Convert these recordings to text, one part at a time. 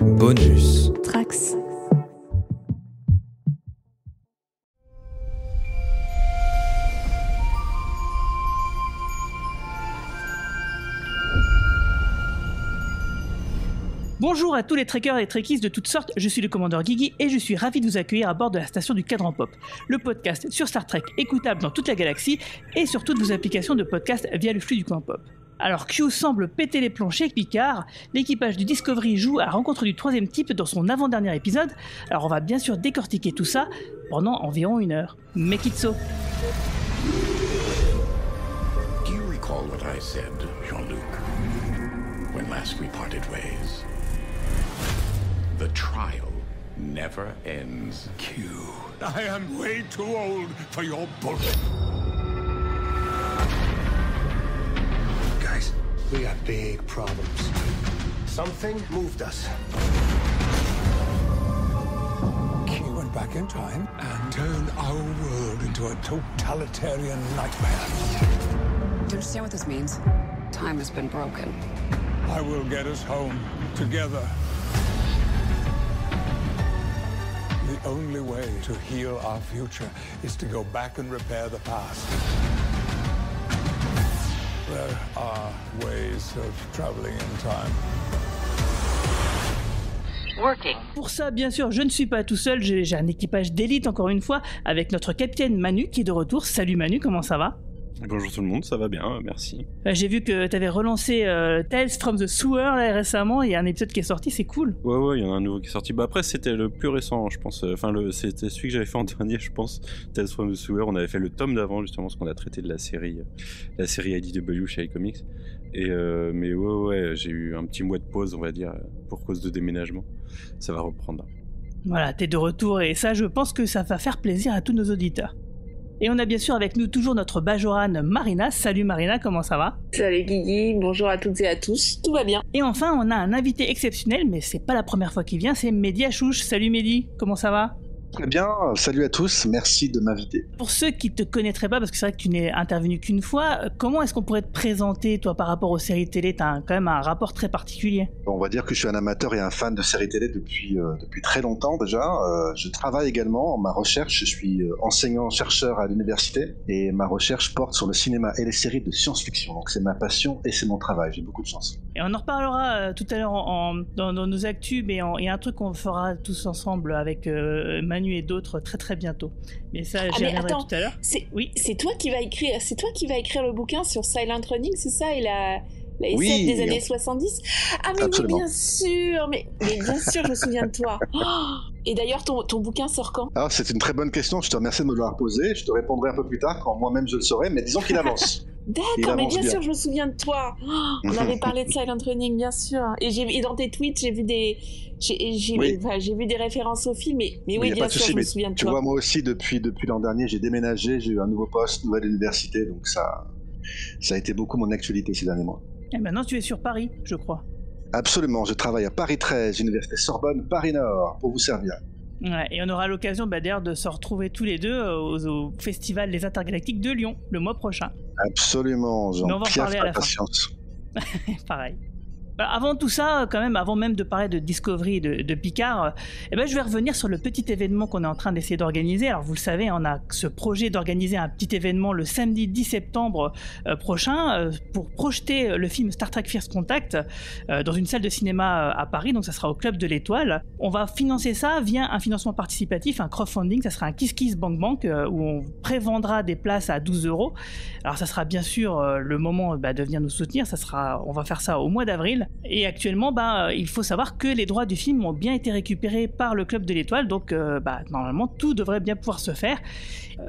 Bonus Trax. Bonjour à tous les trekkers et trekkies de toutes sortes, je suis le commandeur Guigui et je suis ravi de vous accueillir à bord de la station du Cadran Pop, le podcast sur Star Trek écoutable dans toute la galaxie et sur toutes vos applications de podcast via le flux du coin pop. Alors Q semble péter les plombs chez Picard, l'équipage du Discovery joue à la rencontre du troisième type dans son avant-dernier épisode, alors on va bien sûr décortiquer tout ça pendant environ 1 heure. Make it so. Do you recall what I said, Jean-Luc, when last we parted ways? The trial never ends. Q, I am way too old for your bullshit. Guys, we got big problems. Something moved us. Q went back in time and turned our world into a totalitarian nightmare. Do you understand what this means? Time has been broken. I will get us home together. The only way to heal our future is to go back and repair the past. There are ways of traveling in time. Working. Pour ça, bien sûr, je ne suis pas tout seul, j'ai un équipage d'élite encore une fois, avec notre capitaine Manu qui est de retour. Salut Manu, comment ça va ? Bonjour tout le monde, ça va bien, merci. J'ai vu que tu avais relancé Tales from the Sewer là, récemment, il y a un épisode qui est sorti, c'est cool. Ouais, il y en a un nouveau qui est sorti. Après, c'était le plus récent, je pense. Enfin, c'était celui que j'avais fait en dernier, je pense. Tales from the Sewer, on avait fait le tome d'avant, justement, parce qu'on a traité de la série IDW chez iComics. Mais ouais, j'ai eu un petit mois de pause, on va dire, pour cause de déménagement. Ça va reprendre. Voilà, t'es de retour et ça, je pense que ça va faire plaisir à tous nos auditeurs. Et on a bien sûr avec nous toujours notre Bajorane Marina. Salut Marina, comment ça va ? Salut Guigui, bonjour à toutes et à tous, tout va bien. Et enfin, on a un invité exceptionnel, mais c'est pas la première fois qu'il vient, c'est Mehdi Achouch. Salut Mehdi, comment ça va ? Très bien, salut à tous, merci de m'inviter. Pour ceux qui te connaîtraient pas, parce que c'est vrai que tu n'es intervenu qu'une fois, comment est-ce qu'on pourrait te présenter, toi, par rapport aux séries télé ? T'as quand même un rapport très particulier. On va dire que je suis un amateur et un fan de séries télé depuis très longtemps déjà. Je travaille également en ma recherche, je suis enseignant-chercheur à l'université et ma recherche porte sur le cinéma et les séries de science-fiction. Donc c'est ma passion et c'est mon travail, j'ai beaucoup de chance. Et on en reparlera tout à l'heure dans nos actus, mais il y a un truc qu'on fera tous ensemble avec Manu et d'autres très très bientôt. Mais ça, j'y reviendrai tout à l'heure. C'est toi qui vas écrire le bouquin sur Silent Running, c'est ça, et la SF des années 70. Ah mais oui, bien sûr, mais bien sûr, je me souviens de toi. Et d'ailleurs, ton bouquin sort quand ? Alors c'est une très bonne question, je te remercie de me l'avoir posée. Je te répondrai un peu plus tard quand moi-même je le saurai, mais disons qu'il avance. D'accord, mais bien sûr, je me souviens de toi. On avait parlé de Silent Running, bien sûr. Et dans tes tweets, j'ai vu des références au film, mais oui, bien sûr, je me souviens de toi. Tu vois, moi aussi, depuis l'an dernier, j'ai déménagé, j'ai eu un nouveau poste, nouvelle université, donc ça a été beaucoup mon actualité ces derniers mois. Et maintenant, tu es sur Paris, je crois. Absolument, je travaille à Paris 13, Université Sorbonne, Paris Nord, pour vous servir. Ouais, et on aura l'occasion d'ailleurs de se retrouver tous les deux au Festival Les Intergalactiques de Lyon le mois prochain. Absolument, j'en piaffe la patience. Pareil. Avant tout ça, quand même, avant même de parler de Discovery et de Picard, je vais revenir sur le petit événement qu'on est en train d'essayer d'organiser. Alors vous le savez, on a ce projet d'organiser un petit événement le samedi 10 septembre prochain pour projeter le film Star Trek First Contact dans une salle de cinéma à Paris, donc ça sera au Club de l'Étoile. On va financer ça via un financement participatif, un crowdfunding, ça sera un Kiss Kiss Bank Bank où on prévendra des places à 12 €. Alors ça sera bien sûr le moment de venir nous soutenir, on va faire ça au mois d'avril. Et actuellement, il faut savoir que les droits du film ont bien été récupérés par le Club de l'Étoile, donc normalement tout devrait bien pouvoir se faire.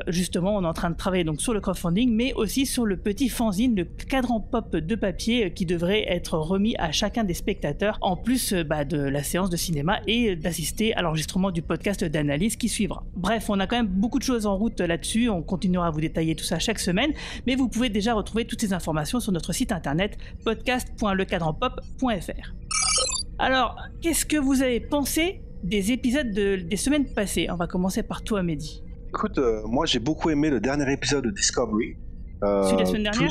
Justement, on est en train de travailler donc sur le crowdfunding, mais aussi sur le petit fanzine, le cadran pop de papier qui devrait être remis à chacun des spectateurs, en plus de la séance de cinéma et d'assister à l'enregistrement du podcast d'analyse qui suivra. Bref, on a quand même beaucoup de choses en route là-dessus, on continuera à vous détailler tout ça chaque semaine, mais vous pouvez déjà retrouver toutes ces informations sur notre site internet podcast.lecadranpop.fr. Alors, qu'est-ce que vous avez pensé des épisodes des semaines passées ? On va commencer par toi, Mehdi. Écoute, moi j'ai beaucoup aimé le dernier épisode de Discovery. Celui de la semaine dernière ?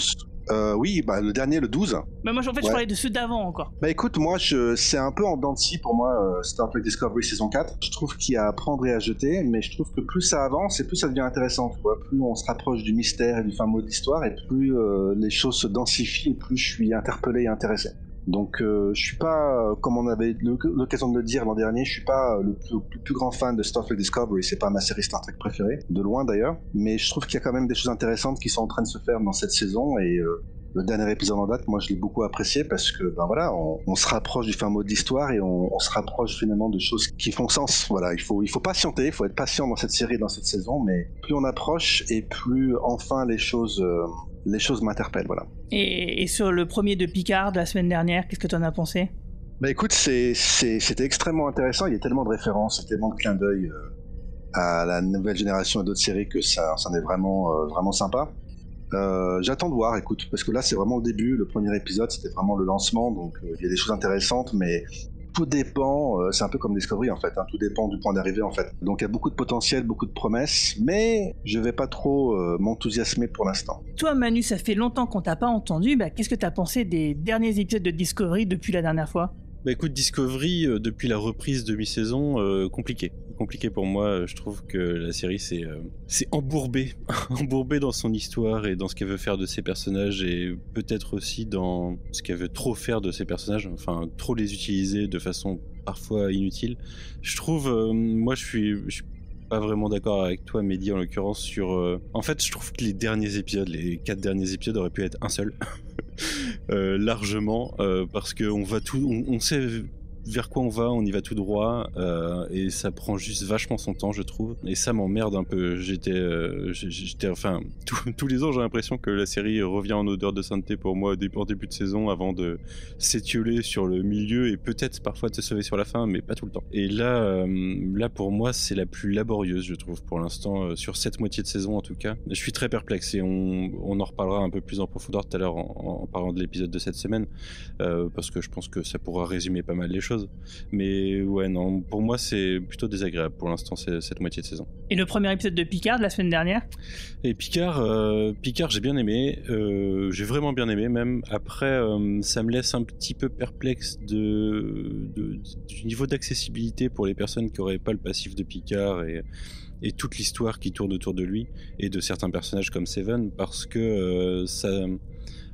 Oui, le dernier, le 12. Moi, en fait, je parlais de ceux d'avant encore. Écoute, moi, c'est un peu en dents de scie pour moi, Star Trek Discovery saison 4. Je trouve qu'il y a à prendre et à jeter, mais je trouve que plus ça avance et plus ça devient intéressant. Tu vois. Plus on se rapproche du mystère et du fin mot de l'histoire, et plus les choses se densifient, et plus je suis interpellé et intéressé. Donc je suis pas, comme on avait l'occasion de le dire l'an dernier, je suis pas le plus grand fan de Star Trek Discovery, c'est pas ma série Star Trek préférée, de loin d'ailleurs, mais je trouve qu'il y a quand même des choses intéressantes qui sont en train de se faire dans cette saison, et le dernier épisode en date, moi je l'ai beaucoup apprécié parce que on se rapproche du fin mot de l'histoire et on se rapproche finalement de choses qui font sens. Voilà, il faut patienter, il faut être patient dans cette série, dans cette saison, mais plus on approche et plus enfin les choses m'interpellent, voilà. Et sur le premier de Picard de la semaine dernière, qu'est-ce que tu en as pensé ? Écoute, c'était extrêmement intéressant, il y a tellement de références, tellement de clins d'œil à la nouvelle génération et d'autres séries que ça en est vraiment, vraiment sympa. J'attends de voir, écoute, parce que là c'est vraiment le début, le premier épisode c'était vraiment le lancement, donc il y a des choses intéressantes, mais tout dépend, c'est un peu comme Discovery en fait, tout dépend du point d'arrivée en fait. Donc il y a beaucoup de potentiel, beaucoup de promesses, mais je vais pas trop m'enthousiasmer pour l'instant. Toi Manu, ça fait longtemps qu'on t'a pas entendu, qu'est-ce que t'as pensé des derniers épisodes de Discovery depuis la dernière fois ? Écoute, Discovery, depuis la reprise de mi-saison, compliqué pour moi. Je trouve que la série c'est embourbé dans son histoire et dans ce qu'elle veut faire de ses personnages, et peut-être aussi dans ce qu'elle veut trop faire de ses personnages, enfin trop les utiliser de façon parfois inutile. Je trouve, moi je suis pas vraiment d'accord avec toi Mehdi en l'occurrence sur... En fait je trouve que les 4 derniers épisodes auraient pu être un seul. Largement, parce qu'on va on sait vers quoi on y va tout droit, et ça prend juste vachement son temps, je trouve, et ça m'emmerde un peu. Tous les ans j'ai l'impression que la série revient en odeur de sainteté pour moi en début de saison, avant de s'étioler sur le milieu et peut-être parfois de se sauver sur la fin, mais pas tout le temps. Et là pour moi c'est la plus laborieuse, je trouve, pour l'instant, sur cette moitié de saison en tout cas. Je suis très perplexe, et on en reparlera un peu plus en profondeur tout à l'heure en parlant de l'épisode de cette semaine, parce que je pense que ça pourra résumer pas mal les choses. Mais ouais, non, pour moi c'est plutôt désagréable pour l'instant, cette moitié de saison. Et le premier épisode de Picard de la semaine dernière ? Et Picard j'ai bien aimé, j'ai vraiment bien aimé même. Après ça me laisse un petit peu perplexe du niveau d'accessibilité pour les personnes qui n'auraient pas le passif de Picard et toute l'histoire qui tourne autour de lui et de certains personnages comme Seven, parce que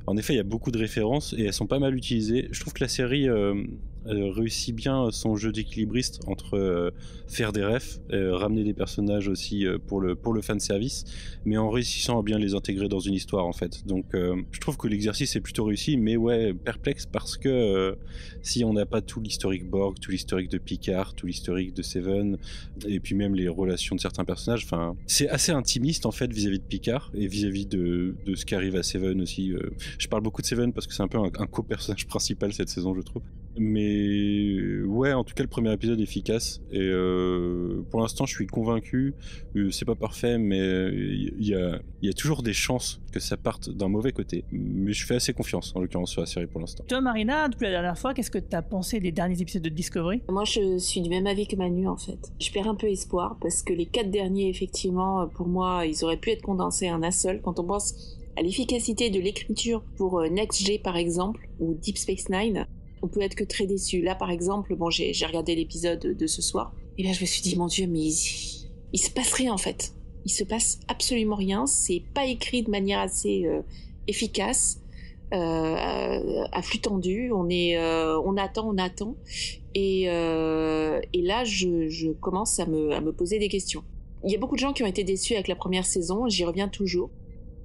en effet il y a beaucoup de références et elles sont pas mal utilisées. Je trouve que la série réussit bien son jeu d'équilibriste entre faire des refs, ramener des personnages aussi pour le fanservice, mais en réussissant à bien les intégrer dans une histoire en fait. Donc je trouve que l'exercice est plutôt réussi, mais ouais, perplexe parce que si on n'a pas tout l'historique Borg, tout l'historique de Picard, tout l'historique de Seven, et puis même les relations de certains personnages, enfin c'est assez intimiste en fait vis-à-vis de Picard et vis-à-vis de ce qui arrive à Seven aussi. Je parle beaucoup de Seven parce que c'est un peu un co-personnage principal cette saison, je trouve. Mais ouais, en tout cas le premier épisode est efficace, et pour l'instant je suis convaincu. C'est pas parfait, mais il y a toujours des chances que ça parte d'un mauvais côté, mais je fais assez confiance en l'occurrence sur la série pour l'instant. Toi Marina, depuis la dernière fois, qu'est-ce que t'as pensé des derniers épisodes de Discovery ? Moi je suis du même avis que Manu en fait. Je perds un peu espoir parce que les 4 derniers, effectivement, pour moi ils auraient pu être condensés en un seul. Quand on pense à l'efficacité de l'écriture pour Next G par exemple, ou Deep Space Nine, on peut être que très déçu. Là, par exemple, j'ai regardé l'épisode de ce soir, et là, je me suis dit, mon Dieu, mais il se passe rien, en fait. Il se passe absolument rien. C'est pas écrit de manière assez efficace, à flux tendu. On attend. Et là, je commence à me poser des questions. Il y a beaucoup de gens qui ont été déçus avec la première saison, j'y reviens toujours.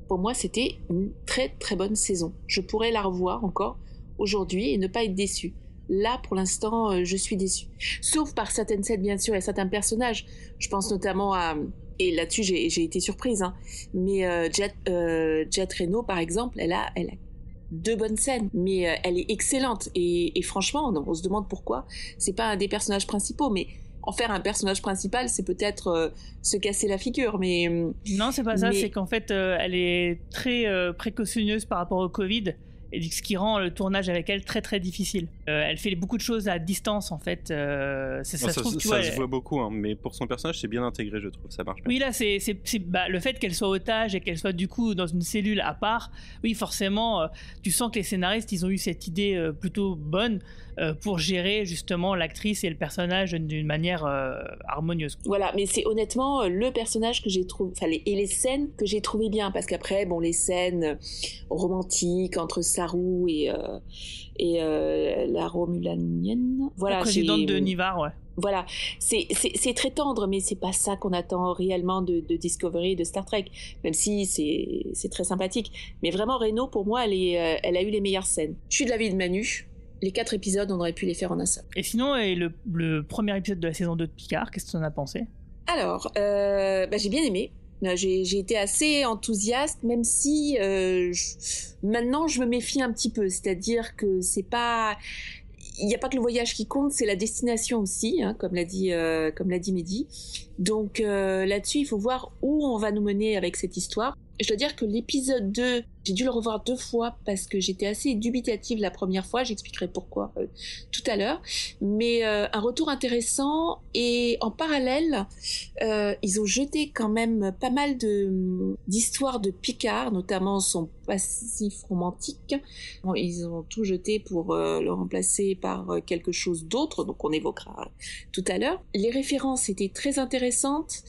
Pour moi, c'était une très, très bonne saison. Je pourrais la revoir encore aujourd'hui et ne pas être déçu. Là, pour l'instant, je suis déçue. Sauf par certaines scènes, bien sûr, et certains personnages. Je pense notamment à... Et là-dessus, j'ai été surprise, hein. Mais Jet Reno, par exemple, elle a 2 bonnes scènes, mais elle est excellente. Et franchement, on se demande pourquoi. C'est pas un des personnages principaux, mais en faire un personnage principal, c'est peut-être se casser la figure, mais... Non, c'est pas ça, c'est qu'en fait, elle est très précautionneuse par rapport au Covid. Et ce qui rend le tournage avec elle très très difficile. Elle fait beaucoup de choses à distance en fait. Ça se voit beaucoup, hein, mais pour son personnage c'est bien intégré, je trouve, ça marche bien. Oui, là c'est le fait qu'elle soit otage et qu'elle soit du coup dans une cellule à part. Oui, forcément, tu sens que les scénaristes ils ont eu cette idée plutôt bonne pour gérer justement l'actrice et le personnage d'une manière harmonieuse. Voilà, mais c'est honnêtement le personnage que j'ai trouvé, et les scènes que j'ai trouvé bien, parce qu'après bon, les scènes romantiques entre Saru et la Romulanienne, voilà, la présidente de Nivar, ouais. Voilà, c'est très tendre, mais c'est pas ça qu'on attend réellement de Discovery et de Star Trek, même si c'est très sympathique. Mais vraiment, Reno, pour moi, elle a eu les meilleures scènes. Je suis de l'avis de Manu. Les 4 épisodes, on aurait pu les faire en un seul. Et sinon, le premier épisode de la saison 2 de Picard, qu'est-ce que tu en as pensé ? Alors, j'ai bien aimé. J'ai été assez enthousiaste, même si maintenant je me méfie un petit peu. C'est-à-dire que c'est pas... Il n'y a pas que le voyage qui compte, c'est la destination aussi, hein, comme l'a dit Mehdi. Donc là-dessus, il faut voir où on va nous mener avec cette histoire. Je dois dire que l'épisode 2, j'ai dû le revoir 2 fois parce que j'étais assez dubitative la première fois. J'expliquerai pourquoi tout à l'heure. Mais un retour intéressant, et en parallèle, ils ont jeté quand même pas mal d'histoires de Picard, notamment son passif romantique. Bon, ils ont tout jeté pour le remplacer par quelque chose d'autre, donc on évoquera tout à l'heure. Les références étaient très intéressantes.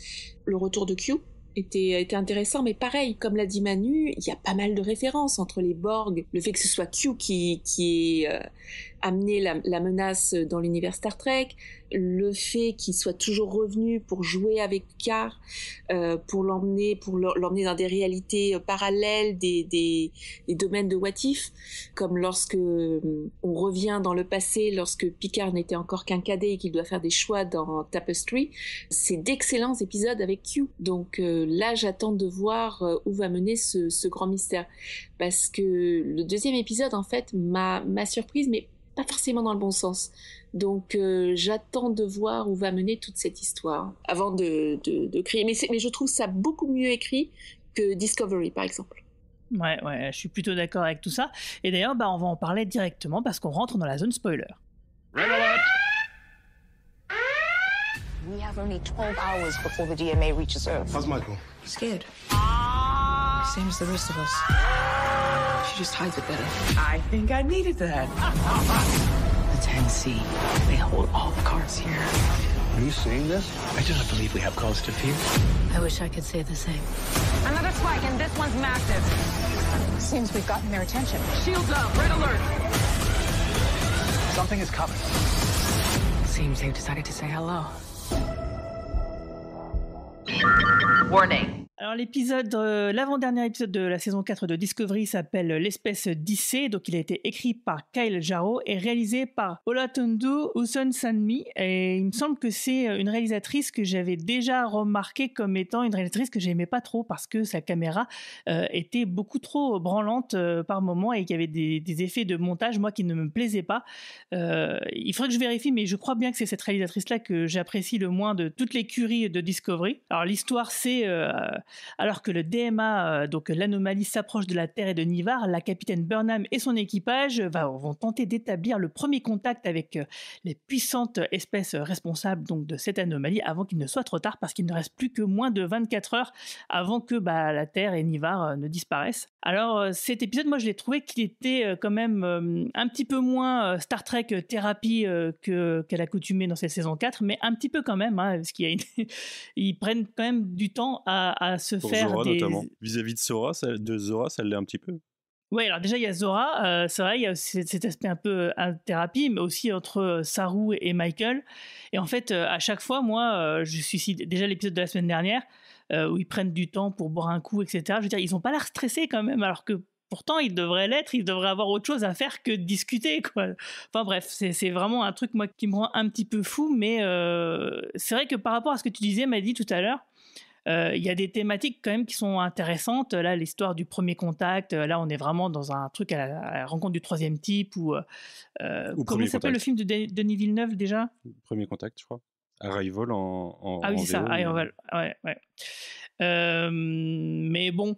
Le retour de Q était intéressant, mais pareil, comme l'a dit Manu, il y a pas mal de références entre les Borg, le fait que ce soit Q qui ait amené la menace dans l'univers Star Trek, le fait qu'il soit toujours revenu pour jouer avec Picard, pour l'emmener dans des réalités parallèles, des domaines de what if, comme lorsque on revient dans le passé, lorsque Picard n'était encore qu'un cadet et qu'il doit faire des choix dans Tapestry. C'est d'excellents épisodes avec Q. Donc là, j'attends de voir où va mener ce grand mystère, parce que le deuxième épisode en fait m'a surprise, mais pas forcément dans le bon sens. Donc j'attends de voir où va mener toute cette histoire avant de crier. Mais je trouve ça beaucoup mieux écrit que Discovery, par exemple. Ouais, je suis plutôt d'accord avec tout ça. Et d'ailleurs, on va en parler directement parce qu'on rentre dans la zone spoiler. Red alert! We have only 12 hours before the DMA reaches Earth. How's Michael? Scared. Same as the rest of us. She just hides it better. I think I needed that. The 10C. They hold all the cards here. Are you seeing this? I do not believe we have cause to fear. I wish I could say the same. Another spike, and this one's massive. Seems we've gotten their attention. Shields up, red alert. Something is coming. Seems they've decided to say hello. Warning. Alors l'avant-dernier épisode de la saison 4 de Discovery s'appelle L'espèce d'Issé, donc il a été écrit par Kyle Jarrow et réalisé par Olatunde Usunsanmi, et il me semble que c'est une réalisatrice que j'avais déjà remarqué comme étant une réalisatrice que j'aimais pas trop parce que sa caméra était beaucoup trop branlante par moment et qu'il y avait des effets de montage moi qui ne me plaisaient pas. Il faudrait que je vérifie, mais je crois bien que c'est cette réalisatrice-là que j'apprécie le moins de toutes les curies de Discovery. Alors l'histoire c'est alors que le DMA, donc l'anomalie, s'approche de la Terre et de Nivar, la capitaine Burnham et son équipage vont tenter d'établir le premier contact avec les puissantes espèces responsables donc de cette anomalie avant qu'il ne soit trop tard, parce qu'il ne reste plus que moins de 24 heures avant que la Terre et Nivar ne disparaissent. Alors cet épisode, moi je l'ai trouvé qu'il était quand même un petit peu moins Star Trek thérapie qu'à l'accoutumée dans cette saison 4, mais un petit peu quand même, hein, parce qu'ils prennent quand même du temps à se pour faire Zora, des... notamment. Vis-à-vis de Zora, ça l'est un petit peu. Oui, alors déjà il y a Zora, c'est vrai, il y a cet aspect un peu thérapie, mais aussi entre Saru et Michael. Et en fait, à chaque fois, moi, je suis déjà l'épisode de la semaine dernière, où ils prennent du temps pour boire un coup, etc. Je veux dire, ils n'ont pas l'air stressés quand même, alors que pourtant ils devraient l'être, ils devraient avoir autre chose à faire que de discuter, quoi. Enfin bref, c'est vraiment un truc moi qui me rend un petit peu fou, mais c'est vrai que par rapport à ce que tu disais, Mehdi, tout à l'heure, il y a des thématiques quand même qui sont intéressantes. Là, l'histoire du premier contact, là on est vraiment dans un truc à la rencontre du troisième type, ou comment s'appelle le film de Denis Villeneuve déjà ? Premier contact, je crois. Arrival en ah oui, c'est ça, VO, Arrival, ouais. Mais bon,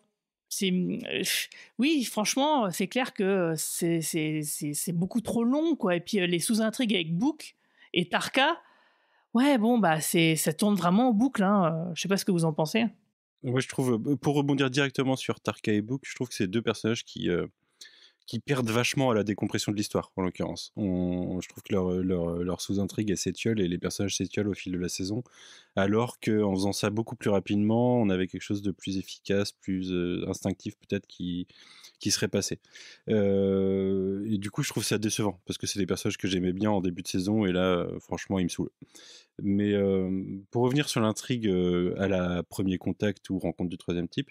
Oui, franchement, c'est clair que c'est beaucoup trop long, quoi. Et puis les sous-intrigues avec Book et Tarka, ouais, bon, bah ça tourne vraiment en boucle. Hein. Je sais pas ce que vous en pensez. Ouais, je trouve, pour rebondir directement sur Tarka et Book, je trouve que c'est deux personnages qui perdent vachement à la décompression de l'histoire, en l'occurrence. Je trouve que leur sous-intrigue est s'étiole et les personnages s'étiolent au fil de la saison, alors qu'en faisant ça beaucoup plus rapidement, on avait quelque chose de plus efficace, plus instinctif peut-être qui serait passé. Et du coup, je trouve ça décevant, parce que c'est des personnages que j'aimais bien en début de saison, et là, franchement, ils me saoulent. Mais pour revenir sur l'intrigue à la premier contact ou rencontre du troisième type,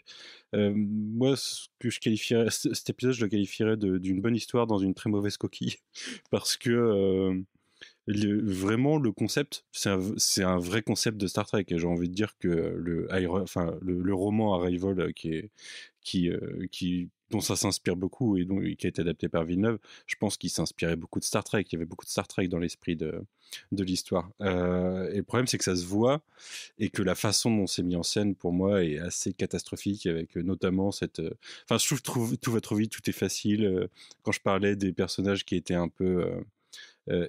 moi, ce que je qualifierais, cet épisode, je le qualifierais d'une bonne histoire dans une très mauvaise coquille, parce que vraiment le concept, c'est un vrai concept de Star Trek. Et j'ai envie de dire que le roman Arrival dont ça s'inspire beaucoup et qui a été adapté par Villeneuve, je pense qu'il s'inspirait beaucoup de Star Trek. Il y avait beaucoup de Star Trek dans l'esprit de l'histoire. Et le problème, c'est que ça se voit et que la façon dont c'est mis en scène, pour moi, est assez catastrophique, avec notamment cette... Enfin, je trouve tout va trop vite, tout est facile. Quand je parlais des personnages qui étaient un peu...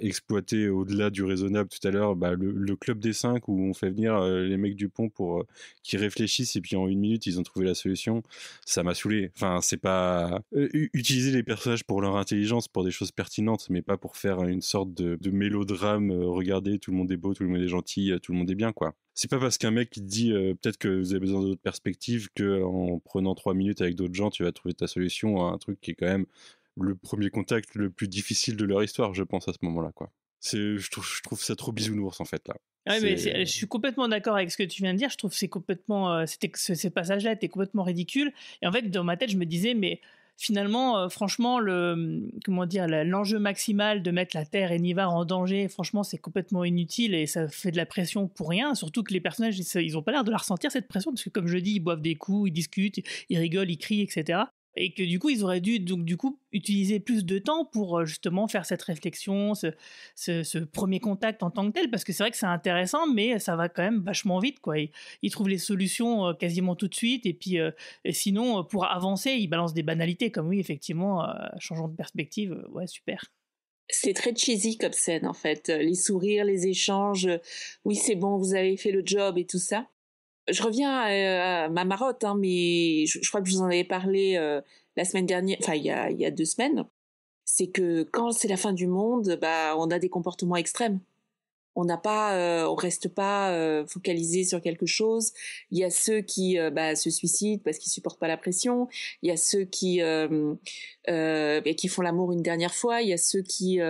exploité au-delà du raisonnable tout à l'heure, le club des 5 où on fait venir les mecs du pont pour qu'ils réfléchissent et puis en 1 minute ils ont trouvé la solution, ça m'a saoulé. Enfin, c'est pas utiliser les personnages pour leur intelligence, pour des choses pertinentes, mais pas pour faire une sorte de mélodrame. Regardez, tout le monde est beau, tout le monde est gentil, tout le monde est bien, quoi. C'est pas parce qu'un mec qui te dit peut-être que vous avez besoin d'autres perspectives que en prenant 3 minutes avec d'autres gens tu vas trouver ta solution à un truc qui est quand même le premier contact le plus difficile de leur histoire, je pense, à ce moment-là, quoi. Je trouve ça trop bisounours, en fait, là. Ouais, mais je suis complètement d'accord avec ce que tu viens de dire. Je trouve que c'est complètement, ce passage-là était complètement ridicule. Et en fait, dans ma tête, je me disais, mais finalement, franchement, l'enjeu maximal de mettre la Terre et Nivar en danger, franchement, c'est complètement inutile et ça fait de la pression pour rien. Surtout que les personnages, ils ont pas l'air de la ressentir, cette pression, parce que comme je dis, ils boivent des coups, ils discutent, ils rigolent, ils crient, etc. Et que du coup, ils auraient dû donc, du coup, utiliser plus de temps pour justement faire cette réflexion, ce premier contact en tant que tel, parce que c'est vrai que c'est intéressant, mais ça va quand même vachement vite, quoi. Ils trouvent les solutions quasiment tout de suite, et puis et sinon, pour avancer, ils balancent des banalités, comme oui, effectivement, changeons de perspective, ouais, super. C'est très cheesy comme scène, en fait. Les sourires, les échanges, oui, c'est bon, vous avez fait le job et tout ça. Je reviens à ma marotte, hein, mais je crois que je vous en avais parlé la semaine dernière, enfin il y a 2 semaines. C'est que quand c'est la fin du monde, on a des comportements extrêmes. On reste pas focalisé sur quelque chose. Il y a ceux qui se suicident parce qu'ils supportent pas la pression. Il y a ceux qui font l'amour une dernière fois. Il y a ceux qui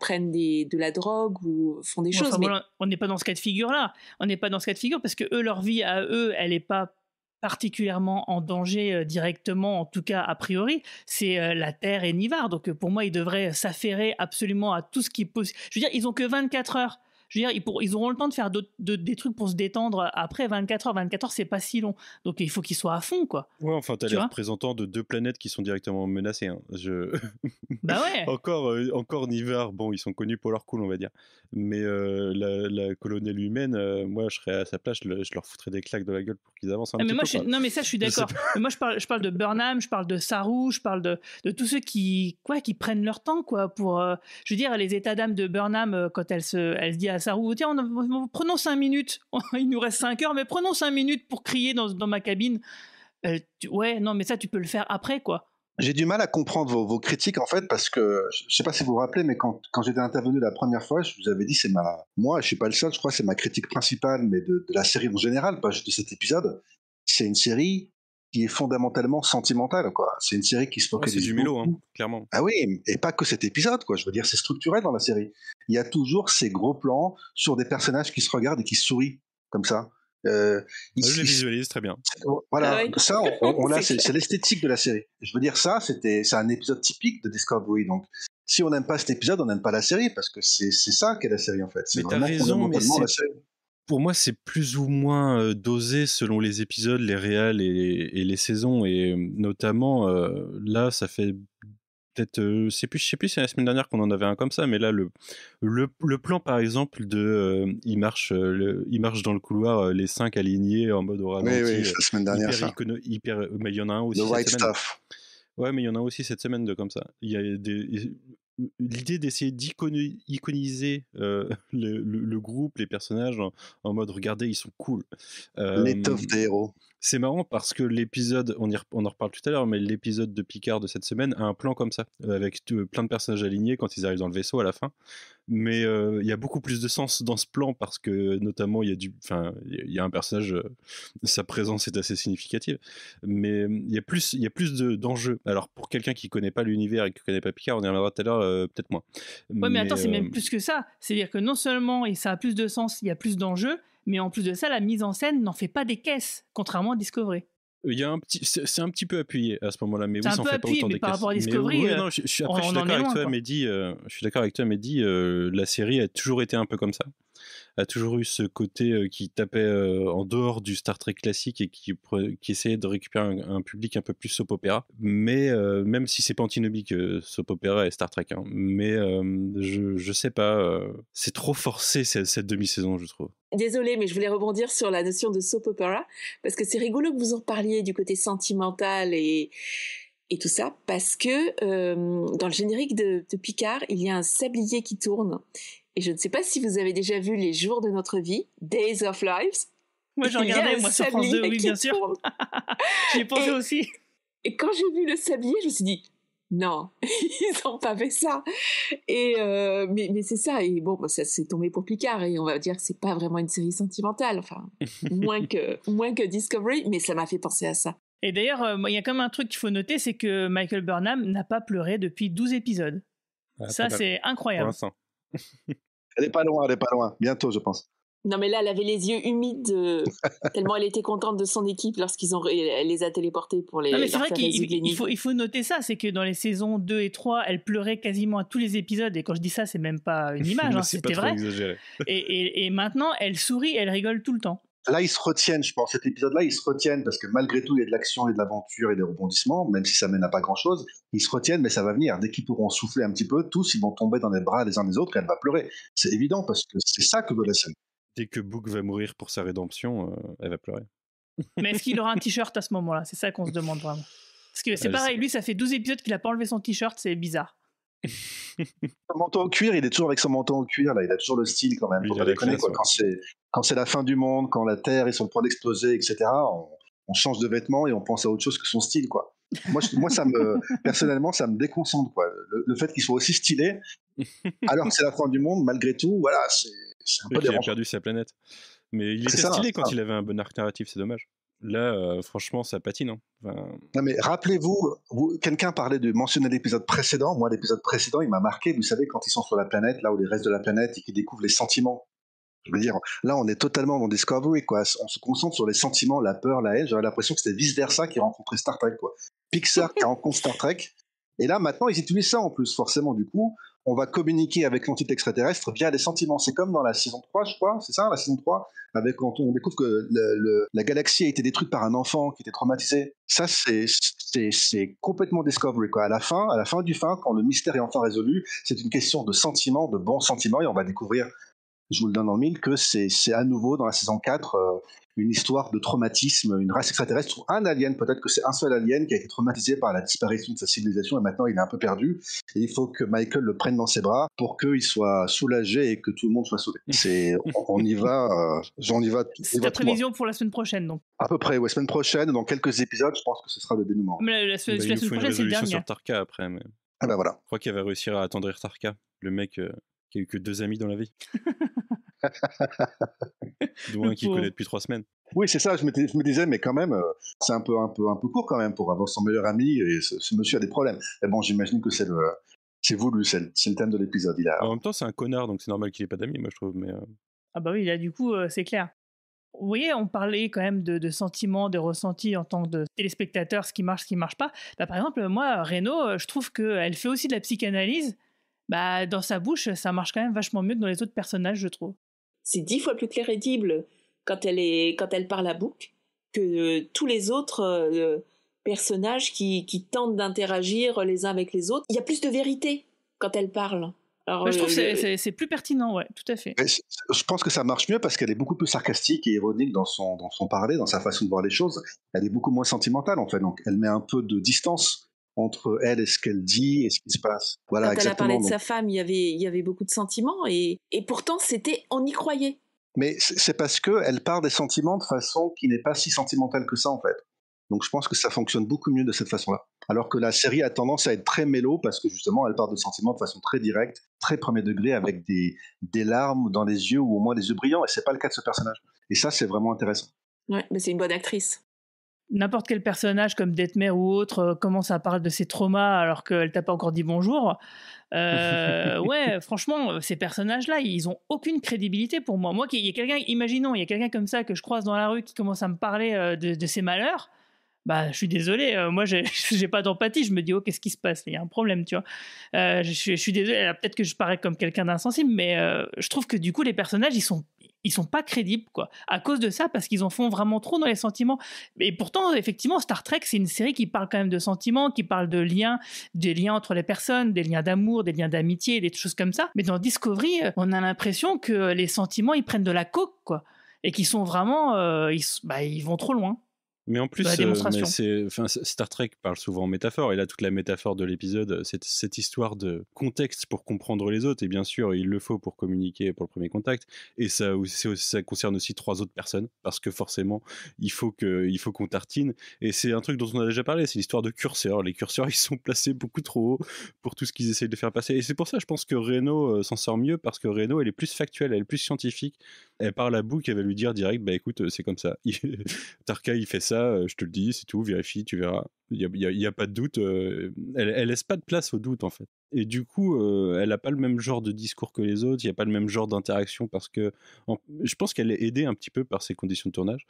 prennent de la drogue ou font des choses. Mais on n'est pas dans ce cas de figure-là. On n'est pas dans ce cas de figure parce que eux, leur vie à eux, elle n'est pas particulièrement en danger directement, en tout cas a priori. C'est la Terre et Nivar. Donc pour moi, ils devraient s'affairer absolument à tout ce qui est possible. Je veux dire, ils ont que 24 heures. Je veux dire, ils auront le temps de faire des trucs pour se détendre après 24 heures. 24 heures, c'est pas si long. Donc, il faut qu'ils soient à fond, quoi. Ouais, enfin, t'as les représentants de 2 planètes qui sont directement menacées. Hein. Bah ouais. Encore Nivar, bon, ils sont connus pour leur cool, on va dire. Mais la colonelle humaine, moi, je serais à sa place, je leur foutrais des claques de la gueule pour qu'ils avancent un petit peu. Non, mais ça, je suis d'accord. Mais moi, je parle de Burnham, je parle de Saru, je parle de tous ceux qui prennent leur temps, quoi, pour... je veux dire, les états d'âme de Burnham, quand elle se dit à Saru, tiens, prenons 5 minutes, il nous reste 5 heures, mais prenons 5 minutes pour crier dans ma cabine. Ouais, non, mais ça, tu peux le faire après, quoi. J'ai du mal à comprendre vos critiques, en fait, parce que, je sais pas si vous vous rappelez, mais quand j'étais intervenu la première fois, je vous avais dit, moi, je suis pas le seul, je crois que c'est ma critique principale, mais de la série en général, pas juste de cet épisode. C'est une série qui est fondamentalement sentimentale, quoi. C'est une série qui se focalise. C'est du mélo, hein, clairement. Ah oui, et pas que cet épisode, quoi. Je veux dire, c'est structurel dans la série. Il y a toujours ces gros plans sur des personnages qui se regardent et qui sourient, comme ça. Je le visualise très bien. Voilà, ça, c'est l'esthétique de la série. Je veux dire, c'est un épisode typique de Discovery. Donc, si on n'aime pas cet épisode, on n'aime pas la série, parce que c'est ça qu'est la série, en fait. Mais t'as raison, mais pour moi, c'est plus ou moins dosé selon les épisodes, les réals et les saisons. Et notamment, là, ça fait peut-être, je sais plus si c'est la semaine dernière qu'on en avait un comme ça, mais là le plan par exemple de il marche dans le couloir, les 5 alignés en mode au ralenti. Oui, la semaine dernière mais il y en a un aussi. The Right Stuff. Ouais, mais il y en a aussi cette semaine de comme ça. Il y a l'idée d'essayer d'iconiser le groupe, les personnages en mode regardez, ils sont cool. L'étoffe des héros. C'est marrant parce que l'épisode, on en reparle tout à l'heure, mais l'épisode de Picard de cette semaine a un plan comme ça, avec plein de personnages alignés quand ils arrivent dans le vaisseau à la fin. Mais il y a beaucoup plus de sens dans ce plan parce que notamment il y a un personnage, sa présence est assez significative. Mais il y a plus d'enjeux. Alors pour quelqu'un qui connaît pas l'univers et qui connaît pas Picard, on y reviendra tout à l'heure, peut-être moins. Ouais, mais attends, c'est même plus que ça. C'est-à-dire que non seulement ça a plus de sens, il y a plus d'enjeux, mais en plus de ça, la mise en scène n'en fait pas des caisses, contrairement à Discovery. C'est un petit peu appuyé à ce moment-là, mais oui, ça en fait pas autant des caisses. Par rapport à Discovery, je suis d'accord avec toi, Mehdi. Je suis d'accord avec toi, Mehdi. La série a toujours été un peu comme ça. A toujours eu ce côté qui tapait en dehors du Star Trek classique et qui essayait de récupérer un public un peu plus soap opéra. Mais même si c'est pas antinomique soap opéra et Star Trek, hein, mais je sais pas, c'est trop forcé cette demi-saison, je trouve. Désolée, mais je voulais rebondir sur la notion de soap opera, parce que c'est rigolo que vous en parliez du côté sentimental et tout ça, parce que dans le générique de Picard, il y a un sablier qui tourne. Et je ne sais pas si vous avez déjà vu Les Jours de notre vie, Days of Lives. Moi, j'en regardais, sur France 2, oui, bien sûr. J'y ai pensé aussi. Et quand j'ai vu le sablier, je me suis dit, non, ils n'ont pas fait ça. Et mais c'est ça. Et bon, ça s'est tombé pour Picard. Et on va dire que c'est pas vraiment une série sentimentale. Enfin, moins que Discovery. Mais ça m'a fait penser à ça. Et d'ailleurs, il y a quand même un truc qu'il faut noter, c'est que Michael Burnham n'a pas pleuré depuis 12 épisodes. Ça, c'est incroyable. Pour l'instant. Elle est pas loin. Bientôt, je pense. Non, mais là, elle avait les yeux humides tellement elle était contente de son équipe elle les a téléportés pour les. Non, mais c'est vrai qu'il faut noter ça, c'est que dans les saisons 2 et 3, elle pleurait quasiment à tous les épisodes. Et quand je dis ça, c'est même pas une image, hein, c'était vrai. Et maintenant, elle sourit, elle rigole tout le temps. Là, ils se retiennent, je pense. Cet épisode-là, ils se retiennent parce que malgré tout, il y a de l'action et de l'aventure et des rebondissements, même si ça mène à pas grand-chose. Ils se retiennent, mais ça va venir. Dès qu'ils pourront souffler un petit peu, tous, ils vont tomber dans les bras les uns des autres et elle va pleurer. C'est évident parce que c'est ça que veut la scène. Dès que Book va mourir pour sa rédemption, elle va pleurer. Mais est-ce qu'il aura un t-shirt à ce moment-là ? C'est ça qu'on se demande vraiment. Parce que c'est pareil, lui, ça fait 12 épisodes qu'il a pas enlevé son t-shirt, c'est bizarre. Son manteau en cuir, il est toujours avec son manteau en cuir, là, il a toujours le style quand même. Faut pas déconner, quoi. Quand c'est la fin du monde, quand la Terre est sur le point d'exploser, etc., on change de vêtements et on pense à autre chose que son style, quoi. Moi, personnellement, ça me déconcentre, quoi. Le fait qu'il soit aussi stylé, alors que c'est la fin du monde, malgré tout, voilà, c'est un peu dérangeant. Il a perdu sa planète. Mais il était stylé quand il avait un bon arc narratif, c'est dommage. Là, franchement, ça patine. Hein. Enfin... Non, mais rappelez-vous, quelqu'un mentionnait l'épisode précédent. Moi, l'épisode précédent, il m'a marqué. Vous savez, quand ils sont sur la planète, là où les restes de la planète, et qu'ils découvrent les sentiments. Je veux dire, là, on est totalement dans Discovery, quoi. On se concentre sur les sentiments, la peur, la haine. J'avais l'impression que c'était vice-versa qui rencontrait Star Trek, quoi. Pixar qui rencontre Star Trek. Et là, maintenant, ils utilisent ça en plus, forcément. Du coup, on va communiquer avec l'entité extraterrestre via les sentiments. C'est comme dans la saison 3, je crois. C'est ça, la saison 3, quand on découvre que la galaxie a été détruite par un enfant qui était traumatisé. Ça, c'est complètement Discovery, quoi. À la fin, quand le mystère est enfin résolu, c'est une question de sentiments, de bons sentiments, et on va découvrir, je vous le donne dans le mille, que c'est à nouveau, dans la saison 4, une histoire de traumatisme, une race extraterrestre ou un alien, peut-être que c'est un seul alien qui a été traumatisé par la disparition de sa civilisation et maintenant il est un peu perdu et il faut que Michael le prenne dans ses bras pour qu'il soit soulagé et que tout le monde soit sauvé. On y va, c'est ta prévision pour la semaine prochaine, donc. À peu près, ouais, semaine prochaine, dans quelques épisodes, je pense que ce sera le dénouement. Mais la semaine prochaine, c'est le dernier. Sur Tarka après, mais... Ah bah voilà. Je crois qu'il va réussir à attendrir Tarka, le mec qui a eu que 2 amis dans la vie. Dont un qui connaît depuis 3 semaines. Oui, c'est ça, je me disais, mais quand même, c'est un peu court quand même pour avoir son meilleur ami, et ce monsieur a des problèmes. Mais bon, j'imagine que c'est voulu, c'est le thème de l'épisode. En même temps, c'est un connard, donc c'est normal qu'il ait pas d'amis, moi je trouve. Mais Ah bah oui, là du coup, c'est clair. Vous voyez, on parlait quand même de sentiments, de ressentis en tant que téléspectateur, ce qui marche pas. Bah, par exemple, moi, Reno, je trouve qu'elle fait aussi de la psychanalyse. Bah, dans sa bouche, ça marche quand même vachement mieux que dans les autres personnages, je trouve. C'est 10 fois plus crédible quand elle parle à Book que tous les autres personnages qui tentent d'interagir les uns avec les autres. Il y a plus de vérité quand elles parlent. Alors, je trouve que c'est plus pertinent, ouais, tout à fait. Je pense que ça marche mieux parce qu'elle est beaucoup plus sarcastique et ironique dans son parler, dans sa façon de voir les choses. Elle est beaucoup moins sentimentale, en fait. Donc, elle met un peu de distance entre elle et ce qu'elle dit et ce qui se passe. Voilà, quand exactement. elle a parlé de sa femme, il y avait beaucoup de sentiments et pourtant, on y croyait. Mais c'est parce qu'elle parle des sentiments de façon qui n'est pas si sentimentale que ça, en fait. Donc je pense que ça fonctionne beaucoup mieux de cette façon-là. Alors que la série a tendance à être très mélo parce que justement, elle parle de sentiments de façon très directe, très premier degré, avec des larmes dans les yeux ou au moins des yeux brillants. Et c'est pas le cas de ce personnage. Et ça, c'est vraiment intéressant. Ouais, mais c'est une bonne actrice. N'importe quel personnage comme Detmer ou autre commence à parler de ses traumas alors qu'elle t'a pas encore dit bonjour. Ouais, franchement, ces personnages-là, ils ont aucune crédibilité pour moi. Moi, imaginons, il y a quelqu'un comme ça que je croise dans la rue qui commence à me parler de ses malheurs. Bah, je suis désolé, moi j'ai pas d'empathie, je me dis, oh, qu'est-ce qui se passe? Il y a un problème, tu vois. Je suis désolé, alors, peut-être que je parais comme quelqu'un d'insensible, mais je trouve que du coup, les personnages, ils sont pas crédibles, quoi. À cause de ça, parce qu'ils en font vraiment trop dans les sentiments. Et pourtant, effectivement, Star Trek, c'est une série qui parle quand même de sentiments, qui parle de liens, des liens entre les personnes, des liens d'amour, des liens d'amitié, des choses comme ça. Mais dans Discovery, on a l'impression que les sentiments, ils prennent de la coke, quoi. Et qu'ils sont vraiment, ils vont trop loin. Mais en plus, Star Trek parle souvent en métaphore, et là, toute la métaphore de l'épisode, c'est cette histoire de contexte pour comprendre les autres, et bien sûr, il le faut pour communiquer pour le premier contact, et ça concerne aussi 3 autres personnes, parce que forcément, il faut qu'on tartine, et c'est un truc dont on a déjà parlé, c'est l'histoire de curseurs. Les curseurs, ils sont placés beaucoup trop haut pour tout ce qu'ils essayent de faire passer, et c'est pour ça, je pense que Reno s'en sort mieux, parce que Reno, elle est plus factuelle, elle est plus scientifique, elle parle à Book, elle va lui dire direct, bah écoute, c'est comme ça, Tarka, il fait ça, je te le dis, c'est tout, vérifie, tu verras. Il y a pas de doute. Elle laisse pas de place au doute, en fait. Et du coup, elle a pas le même genre de discours que les autres, il y a pas le même genre d'interaction parce que je pense qu'elle est aidée un petit peu par ses conditions de tournage.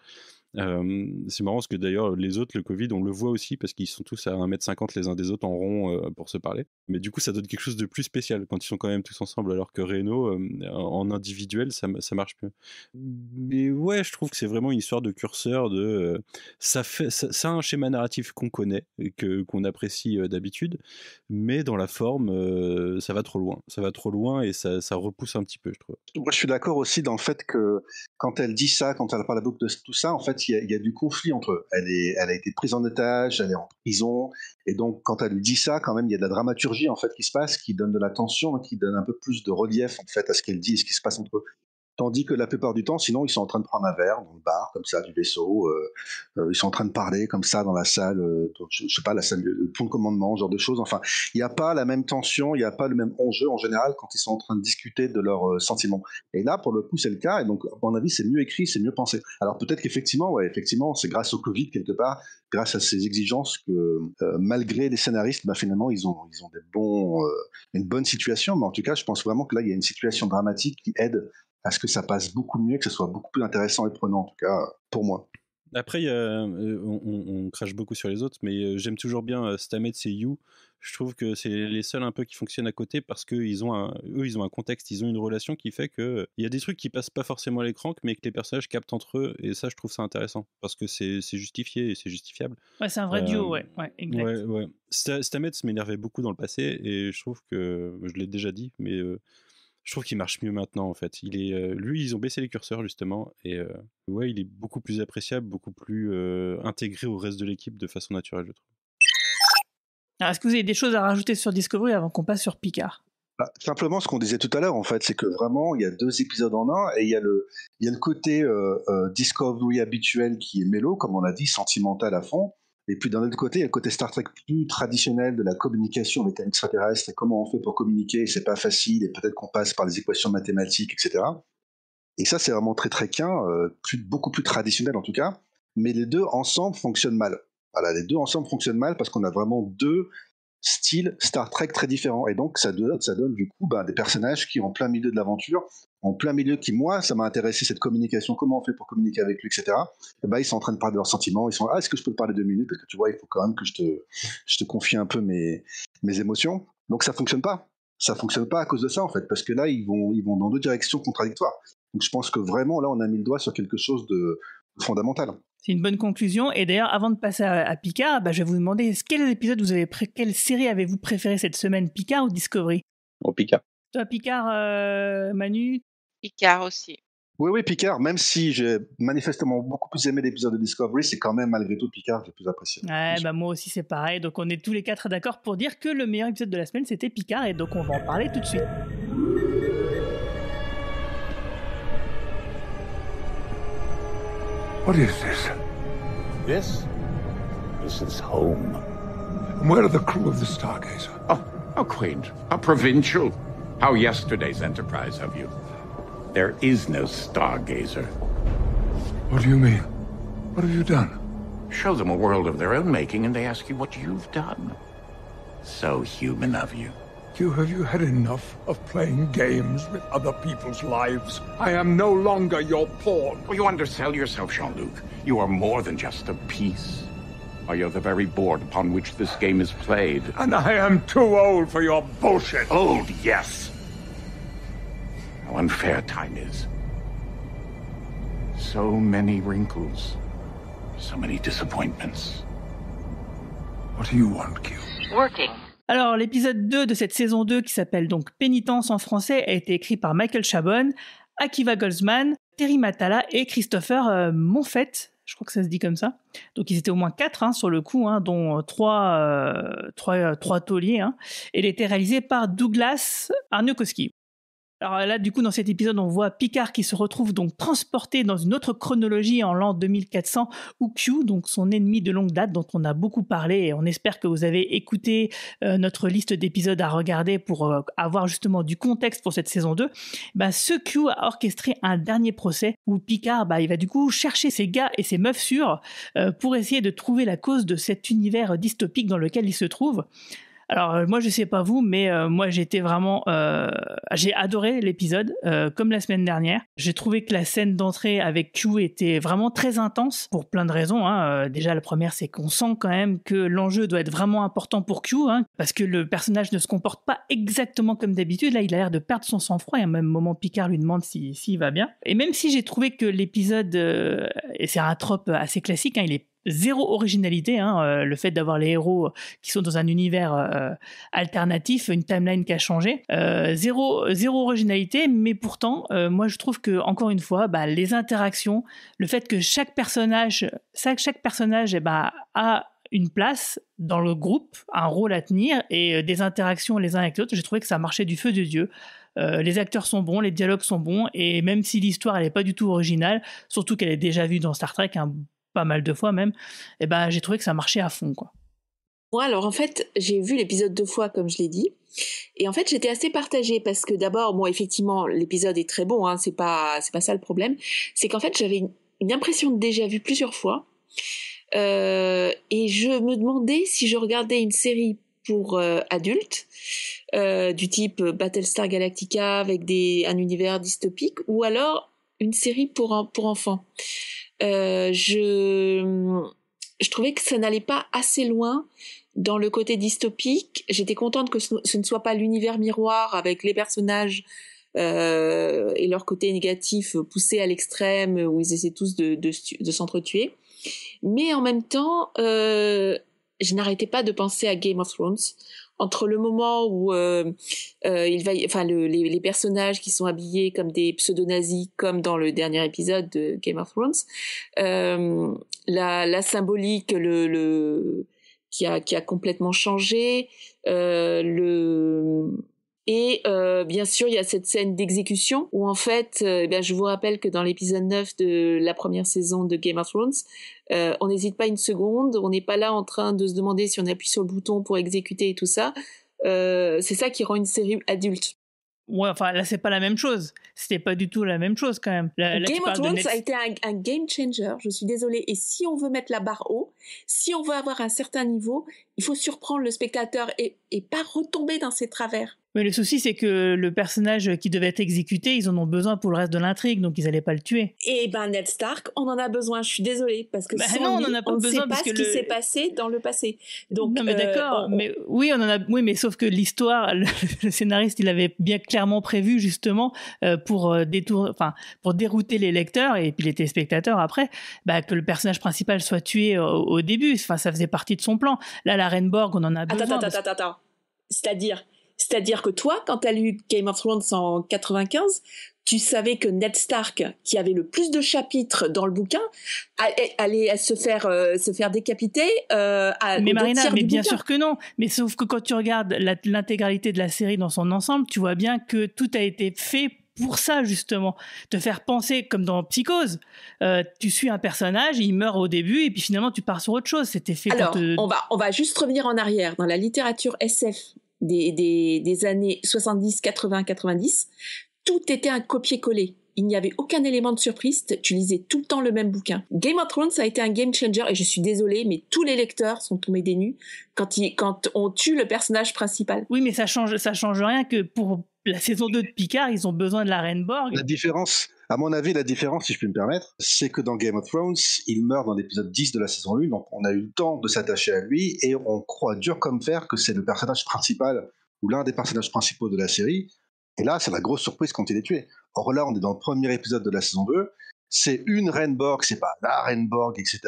C'est marrant parce que d'ailleurs les autres, le Covid, on le voit aussi parce qu'ils sont tous à 1m50 les uns des autres en rond pour se parler, mais du coup ça donne quelque chose de plus spécial quand ils sont quand même tous ensemble, alors que Reno en individuel ça marche mieux. Mais ouais, je trouve que c'est vraiment une histoire de curseur, ça a un schéma narratif qu'on connaît et qu'on apprécie d'habitude, mais dans la forme ça va trop loin et ça repousse un petit peu, je trouve. Moi je suis d'accord aussi dans le fait que quand elle dit ça, quand elle parle à Book de tout ça, en fait il y a du conflit entre eux. Elle a été prise en otage, elle est en prison, et donc quand elle lui dit ça, quand même il y a de la dramaturgie en fait qui se passe, qui donne de la tension, qui donne un peu plus de relief en fait à ce qu'elle dit et ce qui se passe entre eux. Tandis que la plupart du temps, sinon, ils sont en train de prendre un verre dans le bar, comme ça, du vaisseau. Ils sont en train de parler comme ça dans la salle, je sais pas, la salle de pont de commandement, ce genre de choses. Enfin, il n'y a pas la même tension, il n'y a pas le même enjeu en général quand ils sont en train de discuter de leurs sentiments. Et là, pour le coup, c'est le cas. Et donc, à mon avis, c'est mieux écrit, c'est mieux pensé. Alors peut-être qu'effectivement, c'est grâce au Covid quelque part, grâce à ces exigences que malgré les scénaristes, finalement, ils ont une bonne situation. Mais en tout cas, je pense vraiment que là, il y a une situation dramatique qui aide à ce que ça passe beaucoup mieux, que ce soit beaucoup plus intéressant et prenant, en tout cas, pour moi. Après, on crache beaucoup sur les autres, mais j'aime toujours bien Stamets et You. Je trouve que c'est les seuls un peu qui fonctionnent à côté parce qu'ils ont un contexte, ils ont une relation qui fait qu'il y a des trucs qui passent pas forcément à l'écran, mais que les personnages captent entre eux, et ça, je trouve ça intéressant parce que c'est justifié et c'est justifiable. Ouais, c'est un vrai duo, ouais, exact. Ouais. Stamets m'énervait beaucoup dans le passé, et je trouve que, je l'ai déjà dit, mais je trouve qu'il marche mieux maintenant, en fait. Lui, ils ont baissé les curseurs, justement, et il est beaucoup plus appréciable, beaucoup plus intégré au reste de l'équipe de façon naturelle, je trouve. Alors, est-ce que vous avez des choses à rajouter sur Discovery avant qu'on passe sur Picard? Simplement, ce qu'on disait tout à l'heure, en fait, c'est que vraiment, il y a 2 épisodes en un, et il y a le côté Discovery habituel qui est mélo, comme on l'a dit, sentimental à fond. Et puis d'un autre côté, il y a le côté Star Trek plus traditionnel de la communication avec un extraterrestre, et comment on fait pour communiquer, et c'est pas facile, et peut-être qu'on passe par les équations mathématiques, etc. Et ça, c'est vraiment très trekien, beaucoup plus traditionnel en tout cas, mais les deux ensemble fonctionnent mal. Voilà, les deux ensemble fonctionnent mal parce qu'on a vraiment 2 styles Star Trek très différents, et donc ça donne du coup des personnages qui, en plein milieu de l'aventure, en plein milieu, ça m'a intéressé, cette communication, comment on fait pour communiquer avec lui, etc. Et ils sont en train de parler de leurs sentiments, ils sont est-ce que je peux te parler 2 minutes, parce que tu vois, il faut quand même que je te confie un peu mes émotions. Donc ça fonctionne pas à cause de ça, en fait, parce que là ils vont dans 2 directions contradictoires. Donc je pense que vraiment là on a mis le doigt sur quelque chose fondamentale. C'est une bonne conclusion. Et d'ailleurs, avant de passer à Picard, je vais vous demander quelle série avez-vous préféré cette semaine, Picard ou Discovery? Picard. Toi, Picard, Manu? Picard aussi. Oui, Picard, même si j'ai manifestement beaucoup plus aimé l'épisode de Discovery, c'est quand même malgré tout Picard que j'ai plus apprécié. Ouais, moi aussi c'est pareil, donc on est tous les quatre d'accord pour dire que le meilleur épisode de la semaine c'était Picard, et donc on va en parler tout de suite. What is this? This is home. And where are the crew of the Stargazer? Oh, how quaint. How provincial. How yesterday's Enterprise of you. There is no Stargazer. What do you mean? What have you done? Show them a world of their own making and they ask you what you've done. So human of you. Have you had enough of playing games with other people's lives? I am no longer your pawn. Well, you undersell yourself, Jean-Luc. You are more than just a piece. Or you're the very board upon which this game is played. And I am too old for your bullshit. Old, yes. How unfair time is. So many wrinkles. So many disappointments. What do you want, Q? Working. Alors, l'épisode 2 de cette saison 2, qui s'appelle donc Pénitence en français, a été écrit par Michael Chabon, Akiva Goldsman, Terry Matala et Christopher Monfette. Je crois que ça se dit comme ça. Donc ils étaient au moins 4 sur le coup, dont 3 tauliers. Et il était réalisé par Douglas Arnukowski. Alors là, du coup, dans cet épisode, on voit Picard qui se retrouve donc transporté dans une autre chronologie en l'an 2400, où Q, donc son ennemi de longue date, dont on a beaucoup parlé, et on espère que vous avez écouté notre liste d'épisodes à regarder pour avoir justement du contexte pour cette saison 2, ce Q a orchestré un dernier procès où Picard, il va du coup chercher ses gars et ses meufs sûrs pour essayer de trouver la cause de cet univers dystopique dans lequel il se trouve. Alors moi je sais pas vous, mais moi j'étais vraiment j'ai adoré l'épisode comme la semaine dernière. J'ai trouvé que la scène d'entrée avec Q était vraiment très intense pour plein de raisons. Déjà la première, c'est qu'on sent quand même que l'enjeu doit être vraiment important pour Q, parce que le personnage ne se comporte pas exactement comme d'habitude. Là il a l'air de perdre son sang-froid, et à un même moment Picard lui demande s'il va bien. Et même si j'ai trouvé que l'épisode, et c'est un trope assez classique, il est zéro originalité, le fait d'avoir les héros qui sont dans un univers alternatif, une timeline qui a changé, zéro originalité, mais pourtant moi je trouve que encore une fois les interactions, le fait que chaque personnage a une place dans le groupe, un rôle à tenir et des interactions les uns avec les autres, j'ai trouvé que ça marchait du feu de Dieu. Les acteurs sont bons, les dialogues sont bons, et même si l'histoire elle est pas du tout originale, surtout qu'elle est déjà vue dans Star Trek pas mal de fois même, j'ai trouvé que ça marchait à fond, quoi. Moi, alors en fait, j'ai vu l'épisode 2 fois, comme je l'ai dit, et en fait, j'étais assez partagée parce que d'abord, effectivement, l'épisode est très bon, c'est pas ça le problème, c'est qu'en fait, j'avais une impression de déjà vu plusieurs fois, et je me demandais si je regardais une série pour adultes, du type Battlestar Galactica avec un univers dystopique, ou alors une série pour enfants. Je trouvais que ça n'allait pas assez loin dans le côté dystopique. J'étais contente que ce ne soit pas l'univers miroir avec les personnages et leur côté négatif poussé à l'extrême où ils essaient tous de s'entretuer. Mais en même temps, je n'arrêtais pas de penser à Game of Thrones. Entre le moment où les personnages qui sont habillés comme des pseudo-nazis, comme dans le dernier épisode de Game of Thrones, la symbolique qui a complètement changé, et bien sûr il y a cette scène d'exécution où en fait je vous rappelle que dans l'épisode 9 de la première saison de Game of Thrones, on n'hésite pas une seconde, on n'est pas là en train de se demander si on appuie sur le bouton pour exécuter et tout ça. C'est ça qui rend une série adulte. Ouais, enfin là c'est pas la même chose. C'était pas du tout la même chose quand même. Game of Thrones a été un game changer, je suis désolée. Et si on veut mettre la barre haut, si on veut avoir un certain niveau, Il faut surprendre le spectateur et pas retomber dans ses travers. Mais le souci, c'est que le personnage qui devait être exécuté, ils en ont besoin pour le reste de l'intrigue, donc ils n'allaient pas le tuer. Et ben Ned Stark, on en a besoin, je suis désolée, parce que non, on ne sait pas ce qui s'est passé dans le passé. Donc, non, mais d'accord, mais sauf que l'histoire, le scénariste, il avait bien clairement prévu justement pour dérouter les lecteurs et puis les téléspectateurs après, que le personnage principal soit tué au début. Enfin, ça faisait partie de son plan. Là, la Reine Borg, on en a besoin. Attends. C'est-à-dire que toi, quand tu as lu Game of Thrones en 95, tu savais que Ned Stark, qui avait le plus de chapitres dans le bouquin, allait se faire décapiter. Mais Marina, mais bien sûr que non. Mais sauf que quand tu regardes l'intégralité de la série dans son ensemble, tu vois bien que tout a été fait pour ça, justement. Te faire penser, comme dans Psychose, tu suis un personnage, il meurt au début, et puis finalement tu pars sur autre chose. C'était fait pour te... on va juste revenir en arrière. Dans la littérature SF des années 70, 80, 90, tout était un copier-coller. Il n'y avait aucun élément de surprise, tu lisais tout le temps le même bouquin. Game of Thrones, ça a été un game changer, et je suis désolée, mais tous les lecteurs sont tombés des nues quand on tue le personnage principal. Oui, mais ça change rien que pour la saison 2 de Picard, ils ont besoin de la Reine Borg. La différence, à mon avis, si je puis me permettre, c'est que dans Game of Thrones, il meurt dans l'épisode 10 de la saison 1, donc on a eu le temps de s'attacher à lui, et on croit dur comme fer que c'est le personnage principal, ou l'un des personnages principaux de la série, et là, c'est la grosse surprise quand il est tué. Or là, on est dans le premier épisode de la saison 2, c'est une Reine Borg, c'est pas la Reine Borg, etc.,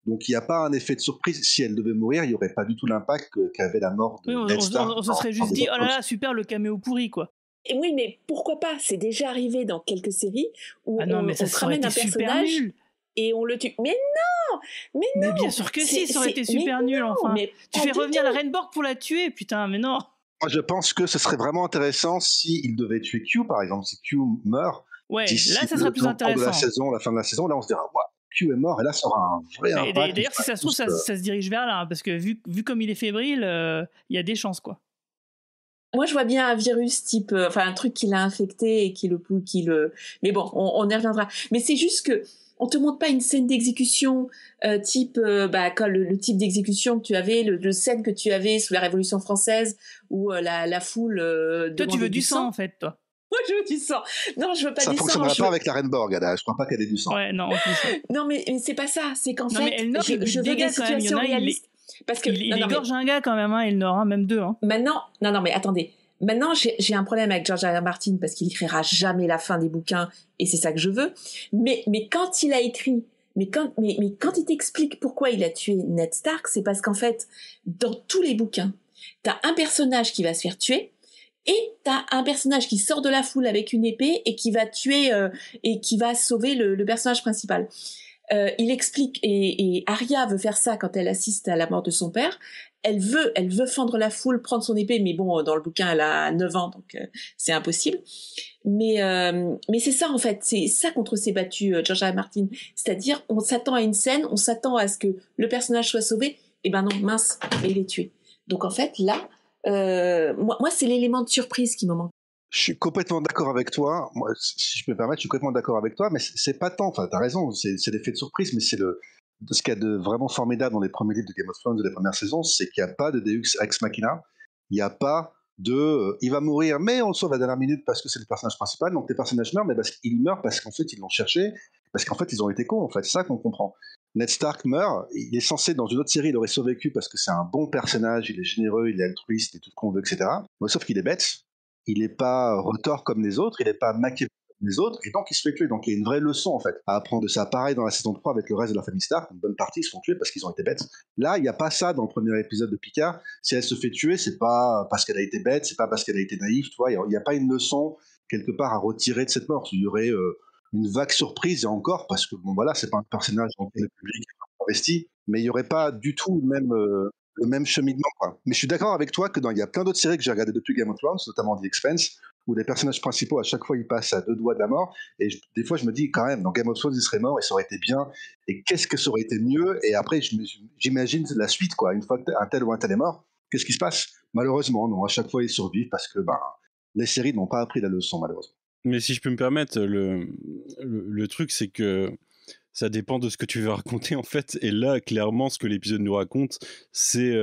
donc il n'y a pas un effet de surprise. Si elle devait mourir, il n'y aurait pas du tout l'impact qu'avait la mort de Ned Stark. On se serait juste dit, oh là là, super, le caméo pourri, quoi. Et oui, mais pourquoi pas? C'est déjà arrivé dans quelques séries où on se ramène un personnage et on le tue. Mais non. Mais bien sûr que si, ça aurait été super nul, enfin. Tu fais revenir la Reine Borg pour la tuer, putain, mais non. Moi, je pense que ce serait vraiment intéressant s'il devait tuer Q, par exemple, si Q meurt. Ouais, là, ça serait plus intéressant. La fin de la saison, là, on se dira, ouais, Q est mort, et là, ça aura un vrai impact. D'ailleurs, si ça se trouve, ça se dirige vers là, hein, parce que vu comme il est fébrile, il y a des chances, quoi. Moi, je vois bien un virus type, un truc qui l'a infecté et qui le. Mais bon, on y reviendra. Mais c'est juste que on te montre pas une scène d'exécution type, le type d'exécution que tu avais, le scène que tu avais sous la Révolution française où la foule. Toi, tu veux du sang, en fait, toi. Moi, je veux du sang. Non, je veux pas du sang. Ça fonctionnera pas avec la Reine Borg, Ada. Je crois pas qu'elle ait du sang. Ouais, non, en plus. Non, mais c'est pas ça. C'est qu'en fait, je veux des situations réalistes. Parce que il égorge un gars quand même, hein, il n'aura même deux. Hein. Maintenant, non, mais attendez. Maintenant, j'ai un problème avec George R. R. Martin parce qu'il écrira jamais la fin des bouquins et c'est ça que je veux. Mais quand il a écrit, mais quand il t'explique pourquoi il a tué Ned Stark, c'est parce qu'en fait, dans tous les bouquins, t'as un personnage qui va se faire tuer et t'as un personnage qui sort de la foule avec une épée et qui va tuer et qui va sauver le personnage principal. Il explique et Arya veut faire ça quand elle assiste à la mort de son père. Elle veut fendre la foule, prendre son épée, mais bon, dans le bouquin, elle a 9 ans, donc c'est impossible. Mais c'est ça, en fait, c'est ça contre s'est battu George R. R. Martin. C'est-à-dire, on s'attend à une scène, on s'attend à ce que le personnage soit sauvé, et ben non, mince, il est tué. Donc en fait, là, moi, c'est l'élément de surprise qui me manque. Je suis complètement d'accord avec toi. Moi, si je peux me permettre, je suis complètement d'accord avec toi, mais c'est pas tant, enfin, t'as raison, c'est l'effet de surprise, mais c'est ce qu'il y a de vraiment formidable dans les premiers livres de Game of Thrones de la première saison, c'est qu'il n'y a pas de Deus Ex Machina, il n'y a pas de il va mourir, mais on le sauve à la dernière minute parce que c'est le personnage principal, donc les personnages meurent, mais parce qu'ils meurent parce qu'en fait ils l'ont cherché, parce qu'en fait ils ont été cons, en fait, c'est ça qu'on comprend. Ned Stark meurt, il est censé, dans une autre série, il aurait survécu parce que c'est un bon personnage, il est généreux, il est altruiste, et tout ce qu'on veut, etc. Mais sauf qu'il est bête, il n'est pas retors comme les autres, il n'est pas machiavélique comme les autres, et donc il se fait tuer. Donc il y a une vraie leçon, en fait, à apprendre de ça. Pareil dans la saison 3 avec le reste de la famille Stark, une bonne partie ils se font tuer parce qu'ils ont été bêtes. Là, il n'y a pas ça dans le premier épisode de Picard. Si elle se fait tuer, c'est pas parce qu'elle a été bête, c'est pas parce qu'elle a été naïve, tu vois, il n'y a pas une leçon quelque part à retirer de cette mort. Il y aurait une vague surprise, et encore, parce que bon voilà, c'est pas un personnage dans lequel le public est investi, mais il n'y aurait pas du tout le même cheminement, quoi. Mais je suis d'accord avec toi que il y a plein d'autres séries que j'ai regardées depuis Game of Thrones, notamment The Expanse, où les personnages principaux, à chaque fois, ils passent à 2 doigts de la mort, et des fois, je me dis, quand même, dans Game of Thrones, ils seraient morts, et ça aurait été bien, et qu'est-ce que ça aurait été mieux, et après, j'imagine la suite, quoi. Une fois qu'un tel ou un tel est mort, qu'est-ce qui se passe? Malheureusement, non, à chaque fois, ils survivent, parce que, les séries n'ont pas appris la leçon, malheureusement. Mais si je peux me permettre, le truc, c'est que Ça dépend de ce que tu veux raconter en fait. Et là, clairement, ce que l'épisode nous raconte, c'est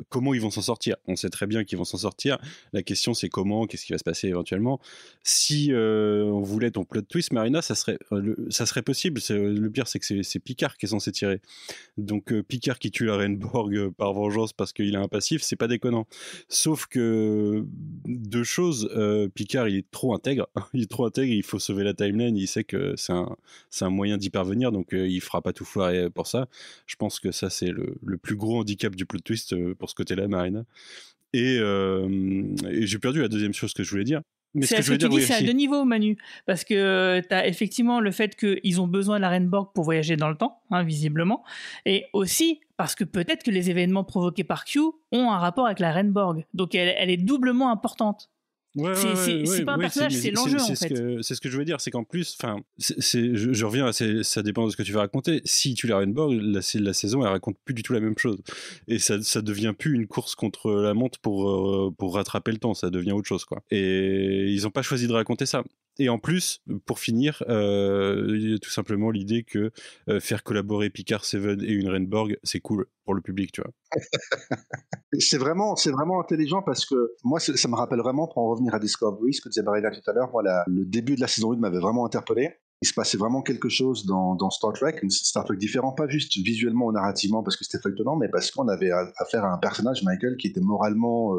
comment ils vont s'en sortir. On sait très bien qu'ils vont s'en sortir. La question, c'est comment, qu'est-ce qui va se passer éventuellement. Si on voulait ton plot twist, Marina, ça serait possible. Le pire, c'est que c'est Picard qui est censé tirer. Donc Picard qui tue la Reine Borg par vengeance parce qu'il a un passif, c'est pas déconnant. Sauf que deux choses, Picard, il est trop intègre. Il est trop intègre, il faut sauver la timeline. Il sait que c'est un moyen d'y parvenir. Donc il fera pas tout foirer pour ça. Je pense que ça c'est le plus gros handicap du plot twist pour ce côté-là, Marina. Et j'ai perdu la deuxième chose que je voulais dire. Mais c'est ce que tu dis, c'est à deux niveaux, Manu, parce que tu as effectivement le fait qu'ils ont besoin de la Reine Borg pour voyager dans le temps, visiblement, et aussi parce que peut-être que les événements provoqués par Q ont un rapport avec la Reine Borg, donc elle est doublement importante. C'est pas un personnage, c'est l'enjeu en fait. C'est ce que je veux dire, c'est qu'en plus, je reviens à ça dépend de ce que tu vas raconter. Si tu la Reine Borg, la saison elle raconte plus du tout la même chose, et ça devient plus une course contre la montre pour rattraper le temps, ça devient autre chose quoi. Et ils ont pas choisi de raconter ça. Et en plus, pour finir, il y a tout simplement l'idée que faire collaborer Picard, Seven et une Reine Borg, c'est cool pour le public, tu vois. C'est vraiment intelligent parce que moi, ça me rappelle vraiment, pour en revenir à Discovery, ce que disait Marina tout à l'heure, moi, le début de la saison 1 m'avait vraiment interpellé. Il se passait vraiment quelque chose dans Star Trek différent, pas juste visuellement ou narrativement parce que c'était feuilletonnant, mais parce qu'on avait affaire à un personnage, Michael, qui était moralement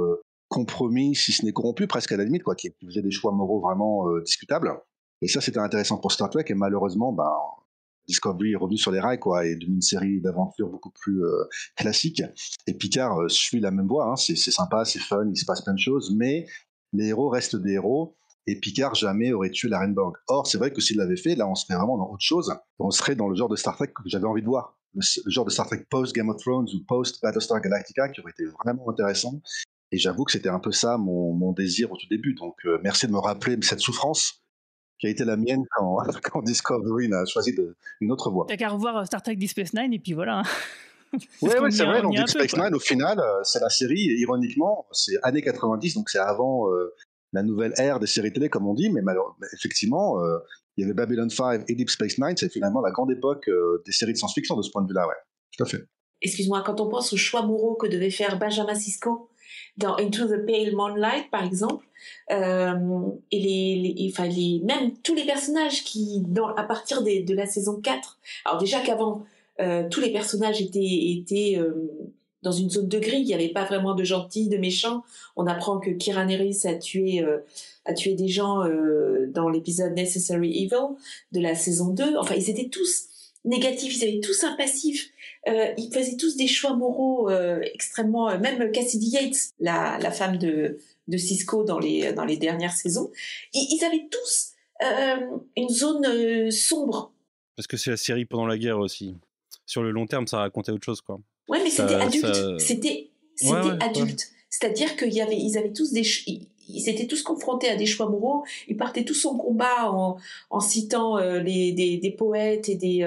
compromis, si ce n'est corrompu, presque à la limite, quoi, qui faisait des choix moraux vraiment discutables. Et ça, c'était intéressant pour Star Trek, et malheureusement, Discovery est revenu sur les rails, quoi, et devenu une série d'aventures beaucoup plus classique. Et Picard suit la même voie, c'est sympa, c'est fun, il se passe plein de choses, mais les héros restent des héros, et Picard jamais aurait tué la Reine Borg. Or, c'est vrai que s'il l'avait fait, là, on serait vraiment dans autre chose. On serait dans le genre de Star Trek que j'avais envie de voir. Le genre de Star Trek post-Game of Thrones ou post-Battlestar Galactica qui aurait été vraiment intéressant. Et j'avoue que c'était un peu ça mon désir au tout début. Donc, merci de me rappeler cette souffrance qui a été la mienne quand Discovery a choisi une autre voie. T'as qu'à revoir Star Trek Deep Space Nine et puis voilà. Ouais, c'est vrai. Donc Deep Space Nine, au final, c'est la série, ironiquement, c'est années 90, donc c'est avant la nouvelle ère des séries télé, comme on dit, mais effectivement, il y avait Babylon 5 et Deep Space Nine, c'est finalement la grande époque des séries de science-fiction de ce point de vue-là, ouais. Tout à fait. Excuse-moi, quand on pense aux choix moraux que devait faire Benjamin Sisko dans Into the Pale Moonlight, par exemple, et même tous les personnages qui, à partir de la saison 4, alors déjà qu'avant, tous les personnages étaient dans une zone de gris, il n'y avait pas vraiment de gentils, de méchants. On apprend que Kira Nerys a tué des gens dans l'épisode Necessary Evil de la saison 2. Enfin, ils étaient tous négatifs, ils avaient tous un passif. Ils faisaient tous des choix moraux extrêmement... même Cassidy Yates, la femme de Sisko dans les dernières saisons, ils avaient tous une zone sombre. Parce que c'est la série pendant la guerre aussi. Sur le long terme, ça racontait autre chose, quoi. Ouais, mais c'était adulte. C'était adulte. Ouais. C'est-à-dire ils avaient tous ils étaient tous confrontés à des choix moraux. Ils partaient tous en combat en citant des poètes et des...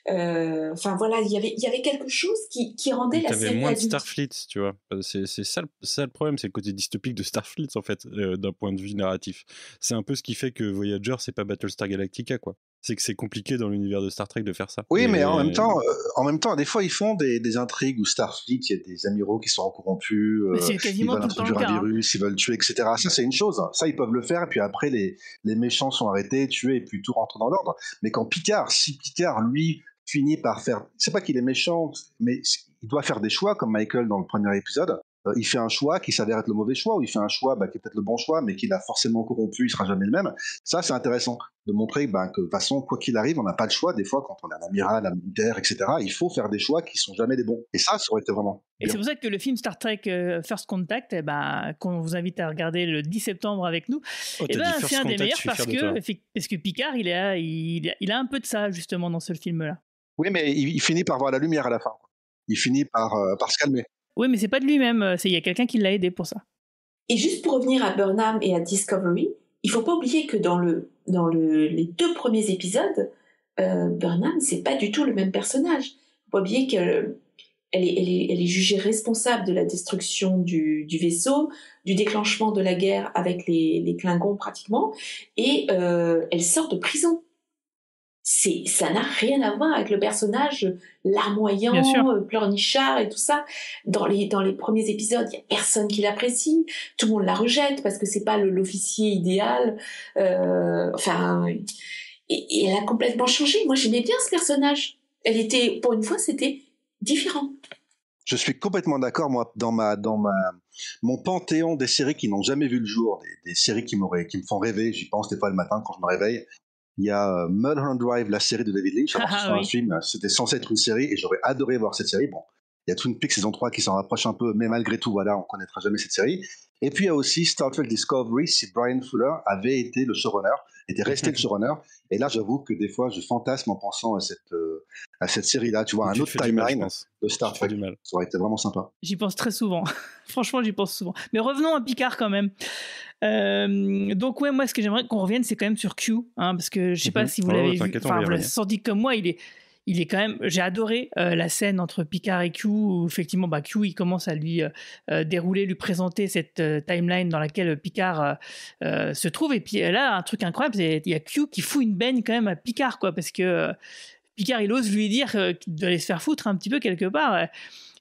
Enfin voilà, il y avait quelque chose qui rendait la série adulte. T'avais moins de Starfleet, tu vois. C'est ça le problème, c'est le côté dystopique de Starfleet, en fait, d'un point de vue narratif. C'est un peu ce qui fait que Voyager, c'est pas Battlestar Galactica, quoi. C'est que c'est compliqué dans l'univers de Star Trek de faire ça. Oui, mais en même temps, des fois, ils font des intrigues où Starfleet, il y a des amiraux qui sont corrompus, ils veulent introduire un virus, ils veulent tuer, etc. Ça, c'est une chose. Ça, ils peuvent le faire, et puis après, les méchants sont arrêtés, tués, et puis tout rentre dans l'ordre. Mais quand si Picard, lui, finit par faire... C'est pas qu'il est méchant, mais il doit faire des choix, comme Michael dans le premier épisode. Il fait un choix qui s'avère être le mauvais choix, ou il fait un choix qui est peut-être le bon choix, mais qui l'a forcément corrompu, il sera jamais le même. Ça, c'est intéressant de montrer que de toute façon, quoi qu'il arrive, on n'a pas le choix. Des fois, quand on est un amiral, un militaire, etc., il faut faire des choix qui sont jamais les bons. Et ça aurait été vraiment... Et c'est pour ça que le film Star Trek First Contact, qu'on vous invite à regarder le 10 septembre avec nous, c'est un des meilleurs parce que Picard, il a un peu de ça, justement, dans ce film-là. Oui, mais il finit par voir la lumière à la fin. Il finit par se calmer. Oui, mais c'est pas de lui-même, il y a quelqu'un qui l'a aidé pour ça. Et juste pour revenir à Burnham et à Discovery, il faut pas oublier que dans les 2 premiers épisodes, Burnham, c'est pas du tout le même personnage. Il faut pas oublier qu'elle est jugée responsable de la destruction du vaisseau, du déclenchement de la guerre avec les Klingons pratiquement, et elle sort de prison. ça n'a rien à voir avec le personnage larmoyant, pleurnichard et tout ça. Dans les premiers épisodes, il y a personne qui l'apprécie, tout le monde la rejette parce que c'est pas l'officier idéal. Et elle a complètement changé. Moi, j'aimais bien ce personnage. Pour une fois, c'était différent. Je suis complètement d'accord, moi, dans mon panthéon des séries qui n'ont jamais vu le jour, des séries qui me font rêver, j'y pense des fois le matin quand je me réveille. Il y a Mulholland Drive, la série de David Lynch. Alors, c'est un film, c'était censé être une série et j'aurais adoré voir cette série. Bon, il y a Twin Peaks saison 3 qui s'en rapproche un peu, mais malgré tout, voilà, on connaîtra jamais cette série. Et puis il y a aussi Star Trek Discovery, si Brian Fuller avait été le showrunner, était resté le showrunner. Et là, j'avoue que des fois, je fantasme en pensant à cette série-là. Tu vois, un autre timeline de Star Trek. Ça aurait été vraiment sympa. J'y pense très souvent. Franchement, j'y pense souvent. Mais revenons à Picard quand même. Donc ouais, moi, ce que j'aimerais qu'on revienne, c'est quand même sur Q, hein, parce que je sais pas si vous l'avez vu. Enfin, vous l'avez senti comme moi, il est quand même. J'ai adoré la scène entre Picard et Q où effectivement Q il commence à lui dérouler, lui présenter cette timeline dans laquelle Picard se trouve, et puis là un truc incroyable, il y a Q qui fout une baigne quand même à Picard, quoi, parce que Picard il ose lui dire d'aller se faire foutre un petit peu quelque part.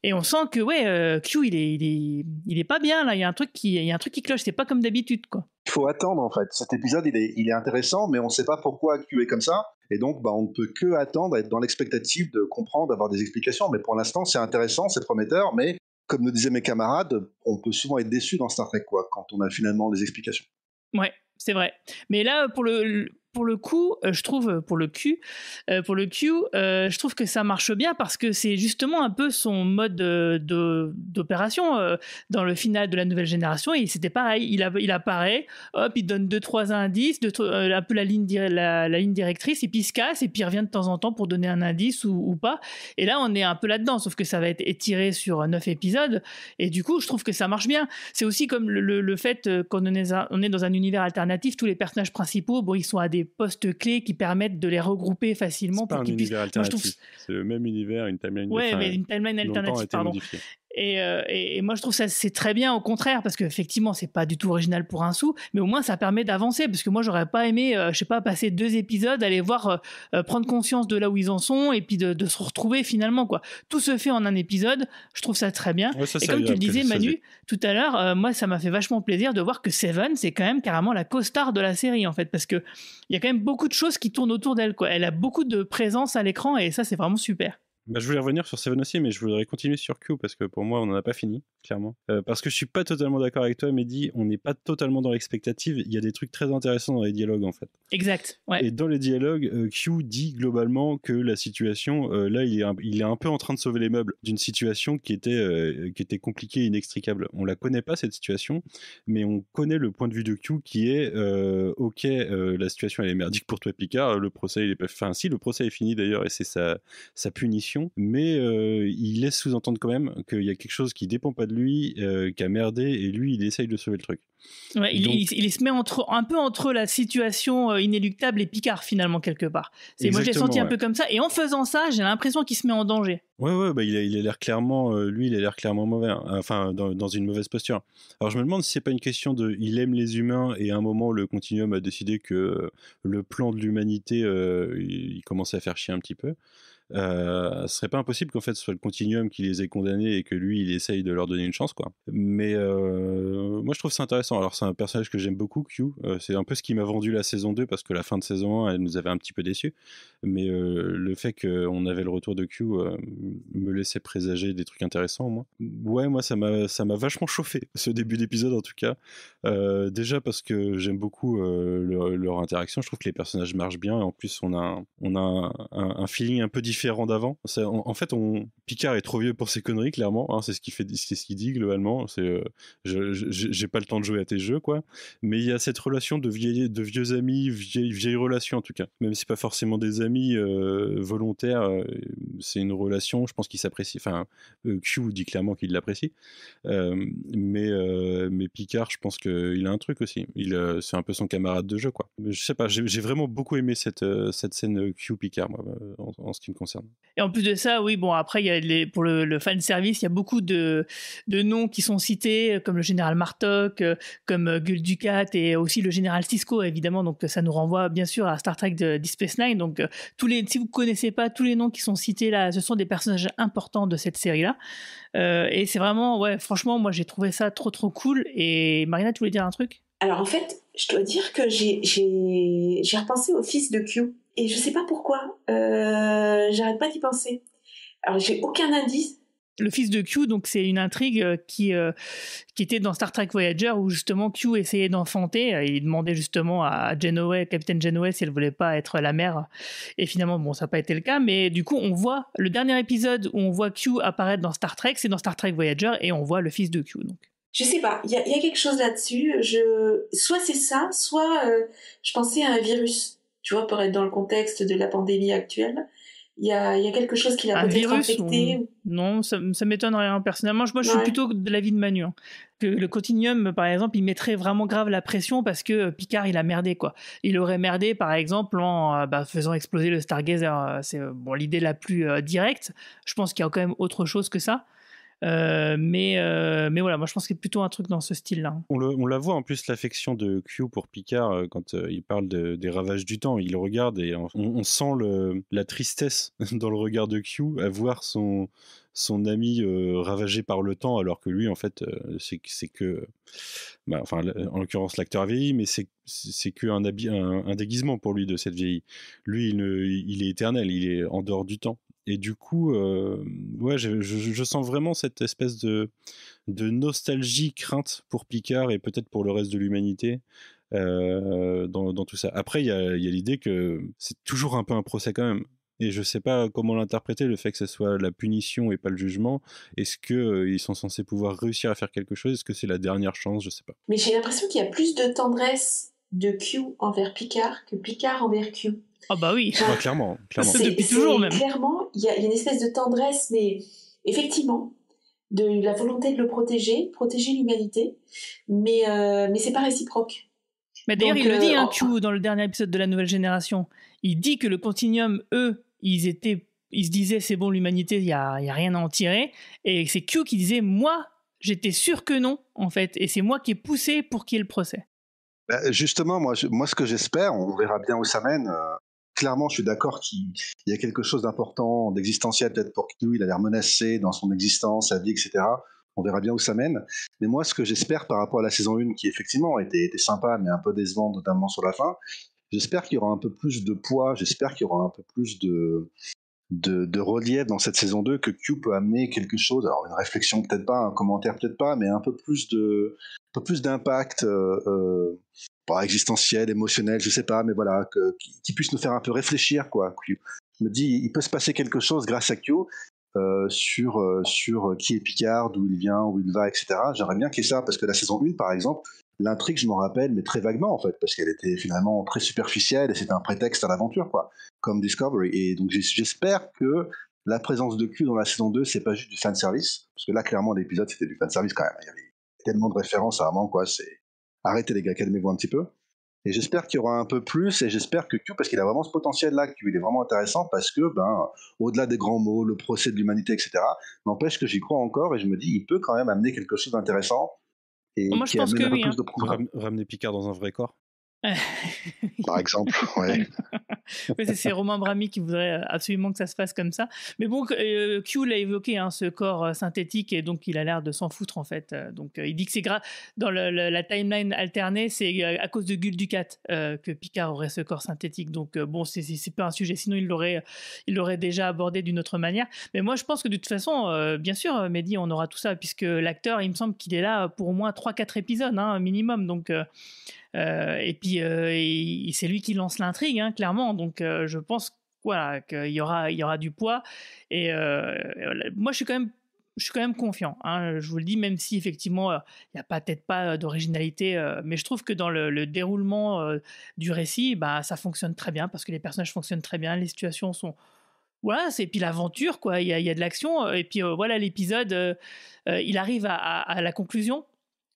Et on sent que Q il est pas bien là, il y a un truc qui cloche, c'est pas comme d'habitude, quoi. Il faut attendre en fait. Cet épisode il est intéressant, mais on sait pas pourquoi Q est comme ça. Et donc, on ne peut que attendre, être dans l'expectative de comprendre, d'avoir des explications. Mais pour l'instant, c'est intéressant, c'est prometteur. Mais comme me disaient mes camarades, on peut souvent être déçu dans Star Trek, quoi, quand on a finalement des explications. Ouais, c'est vrai. Mais là, pour le coup, je trouve, pour le Q, je trouve que ça marche bien parce que c'est justement un peu son mode d'opération dans le final de la nouvelle génération. Et c'était pareil, il apparaît, hop, il donne 2-3 indices, un peu la ligne directrice, et puis il se casse, et puis il revient de temps en temps pour donner un indice ou pas. Et là, on est un peu là-dedans, sauf que ça va être étiré sur 9 épisodes. Et du coup, je trouve que ça marche bien. C'est aussi comme le fait qu'on est dans un univers alternatif, tous les personnages principaux, ils sont à des postes clés qui permettent de les regrouper facilement. C'est pas un univers alternatif, c'est le même univers, une timeline. Ouais, mais une timeline alternative, pardon. Et moi je trouve ça c'est très bien, au contraire, parce qu'effectivement c'est pas du tout original pour un sou, mais au moins ça permet d'avancer, parce que moi j'aurais pas aimé passer 2 épisodes, aller voir prendre conscience de là où ils en sont, et puis de se retrouver finalement, quoi. Tout se fait en un épisode, je trouve ça très bien. Et comme tu le disais, Manu, tout à l'heure, moi ça m'a fait vachement plaisir de voir que Seven c'est quand même carrément la co-star de la série, en fait, parce que il y a quand même beaucoup de choses qui tournent autour d'elle, quoi. Elle a beaucoup de présence à l'écran, et ça c'est vraiment super. Je voulais revenir sur Seven aussi, mais je voudrais continuer sur Q parce que pour moi on n'en a pas fini, clairement. Parce que je suis pas totalement d'accord avec toi, Mehdi, on n'est pas totalement dans l'expectative, il y a des trucs très intéressants dans les dialogues, en fait. Exact, ouais. Et dans les dialogues, Q dit globalement que la situation, là il est un peu en train de sauver les meubles d'une situation qui était compliquée et inextricable. On la connaît pas, cette situation, mais on connaît le point de vue de Q qui est ok, la situation elle est merdique pour toi, Picard, le procès il est pas... Enfin si, le procès est fini d'ailleurs, et c'est sa punition, mais il laisse sous-entendre quand même qu'il y a quelque chose qui dépend pas de lui, qui a merdé, et lui il essaye de sauver le truc. Ouais, il se met un peu entre la situation inéluctable et Picard, finalement, quelque part. Moi je l'ai senti un peu comme ça, et en faisant ça j'ai l'impression qu'il se met en danger. Ouais, il a l'air clairement, lui il a l'air clairement mauvais, hein. Enfin dans une mauvaise posture. Alors je me demande si c'est pas une question de il aime les humains, et à un moment le Continuum a décidé que le plan de l'humanité il commençait à faire chier un petit peu. Ce serait pas impossible qu'en fait ce soit le Continuum qui les ait condamnés et que lui il essaye de leur donner une chance, quoi. Mais moi je trouve ça intéressant. Alors c'est un personnage que j'aime beaucoup, Q, c'est un peu ce qui m'a vendu la saison 2, parce que la fin de saison 1 elle nous avait un petit peu déçus, mais le fait qu'on avait le retour de Q me laissait présager des trucs intéressants, au moins. Ouais, moi ça m'a vachement chauffé, ce début d'épisode en tout cas, déjà parce que j'aime beaucoup leur interaction, je trouve que les personnages marchent bien, et en plus on a un feeling un peu différent d'avant. En fait, Picard est trop vieux pour ses conneries, clairement, hein, c'est ce qu'il dit globalement, c'est j'ai pas le temps de jouer à tes jeux, quoi. Mais il y a cette relation de vieux amis, vieille relation en tout cas, même si c'est pas forcément des amis volontaires, c'est une relation, je pense qu'ils s'apprécient. Enfin, Q dit clairement qu'il l'apprécie, mais Picard, je pense qu'il a un truc aussi, c'est un peu son camarade de jeu, quoi. Je sais pas, j'ai vraiment beaucoup aimé cette scène Q Picard, moi, en ce qui me concerne. concerne. Et en plus de ça, oui, bon, après, il y a pour le fan service, il y a beaucoup de noms qui sont cités, comme le général Martok, comme Gul Dukat et aussi le général Sisko, évidemment. Donc, ça nous renvoie bien sûr à Star Trek Deep Space Nine. Donc, si vous ne connaissez pas tous les noms qui sont cités là, ce sont des personnages importants de cette série-là. Et c'est vraiment, ouais, franchement, moi, j'ai trouvé ça trop, trop cool. Et Marina, tu voulais dire un truc ? Alors, en fait, je dois dire que j'ai repensé au fils de Q. Et je sais pas pourquoi, j'arrête pas d'y penser. Alors j'ai aucun indice. Le fils de Q, donc c'est une intrigue qui était dans Star Trek Voyager où justement Q essayait d'enfanter. Il demandait justement à Janeway, Capitaine Janeway, si elle voulait pas être la mère. Et finalement, bon, ça n'a pas été le cas. Mais du coup, on voit le dernier épisode où on voit Q apparaître dans Star Trek, c'est dans Star Trek Voyager et on voit le fils de Q. Donc. Je sais pas, il y a quelque chose là-dessus. Soit c'est ça, soit je pensais à un virus. Tu vois, pour être dans le contexte de la pandémie actuelle, il y a quelque chose qui l'a peut-être infecté. Non, ça m'étonnerait. Hein. Personnellement, moi, je suis plutôt de l'avis de Manu. Hein. Que le Continuum, par exemple, il mettrait vraiment grave la pression parce que Picard, il a merdé, quoi. Il aurait merdé, par exemple, en faisant exploser le Stargazer. C'est l'idée la plus directe. Je pense qu'il y a quand même autre chose que ça. Mais voilà, moi je pense qu'il y a plutôt un truc dans ce style-là. On la voit en plus, l'affection de Q pour Picard quand il parle des ravages du temps. Il regarde et on sent la tristesse dans le regard de Q à voir son ami ravagé par le temps, alors que lui, en fait, c'est que... en l'occurrence, l'acteur a vieilli, mais c'est que un déguisement pour lui de cette vieillie. Lui, il est éternel, il est en dehors du temps. Et du coup, ouais, je sens vraiment cette espèce de nostalgie, crainte pour Picard et peut-être pour le reste de l'humanité dans tout ça. Après, il y a l'idée que c'est toujours un peu un procès quand même. Et je sais pas comment l'interpréter, le fait que ce soit la punition et pas le jugement. Est-ce qu'ils sont censés pouvoir réussir à faire quelque chose ? Est-ce que c'est la dernière chance ? Je sais pas. Mais j'ai l'impression qu'il y a plus de tendresse de Q envers Picard que Picard envers Q. Ah bah oui, clairement. C'est depuis toujours même. Clairement, il y a une espèce de tendresse, mais effectivement, de la volonté de le protéger l'humanité, mais c'est pas réciproque. Mais d'ailleurs, il le dit, Q, dans le dernier épisode de La Nouvelle Génération. Il dit que le Continuum, eux, ils se disaient c'est bon, l'humanité, il y a rien à en tirer, et c'est Q qui disait moi, j'étais sûr que non, en fait, et c'est moi qui ai poussé pour qu'il y ait le procès. Justement, moi, ce que j'espère, on verra bien où ça mène. Clairement, je suis d'accord qu'il y a quelque chose d'important, d'existentiel peut-être pour Q. Il a l'air menacé dans son existence, sa vie, etc. On verra bien où ça mène. Mais moi, ce que j'espère par rapport à la saison 1, qui effectivement était sympa, mais un peu décevante, notamment sur la fin, j'espère qu'il y aura un peu plus de poids, j'espère qu'il y aura un peu plus de relief dans cette saison 2, que Q peut amener quelque chose, alors une réflexion peut-être pas, un commentaire peut-être pas, mais un peu plus d'impact pas existentiel, émotionnel, je sais pas, mais voilà, qui puisse nous faire un peu réfléchir, quoi. Q. Je me dis, il peut se passer quelque chose grâce à Q sur qui est Picard, d'où il vient, où il va, etc. J'aimerais bien qu'il y ait ça, parce que la saison 1, par exemple, l'intrigue, je m'en rappelle, mais très vaguement, en fait, parce qu'elle était finalement très superficielle et c'était un prétexte à l'aventure, quoi, comme Discovery. Et donc, j'espère que la présence de Q dans la saison 2, c'est pas juste du fanservice, parce que là, clairement, l'épisode, c'était du fanservice quand même. Il y avait tellement de références à un moment, quoi, arrêtez les gars, calmez-vous un petit peu. Et j'espère qu'il y aura un peu plus, et j'espère que Q, parce qu'il a vraiment ce potentiel-là, Q, il est vraiment intéressant, parce que, au-delà des grands mots, le procès de l'humanité, etc., n'empêche que j'y crois encore, et je me dis, il peut quand même amener quelque chose d'intéressant. Et moi, je pense que oui. Ramener Picard dans un vrai corps. Par exemple, ouais. Oui, c'est Romain Brami qui voudrait absolument que ça se fasse comme ça. Mais bon, Q l'a évoqué, ce corps synthétique, et donc il a l'air de s'en foutre en fait. Donc il dit que c'est dans la timeline alternée, c'est à cause de Gul Dukat que Picard aurait ce corps synthétique. Donc bon, c'est pas un sujet. Sinon, il l'aurait déjà abordé d'une autre manière. Mais moi, je pense que de toute façon, bien sûr, Mehdi, on aura tout ça, puisque l'acteur, il me semble qu'il est là pour au moins 3-4 épisodes, minimum. Donc et puis c'est lui qui lance l'intrigue, clairement. Donc je pense qu'il y aura du poids. Et moi, je suis quand même confiant. Je vous le dis, même si effectivement il n'y a peut-être pas d'originalité, mais je trouve que dans le déroulement du récit, ça fonctionne très bien parce que les personnages fonctionnent très bien, les situations sont c'est puis l'aventure, quoi. Il y a de l'action, et puis voilà, l'épisode il arrive à la conclusion.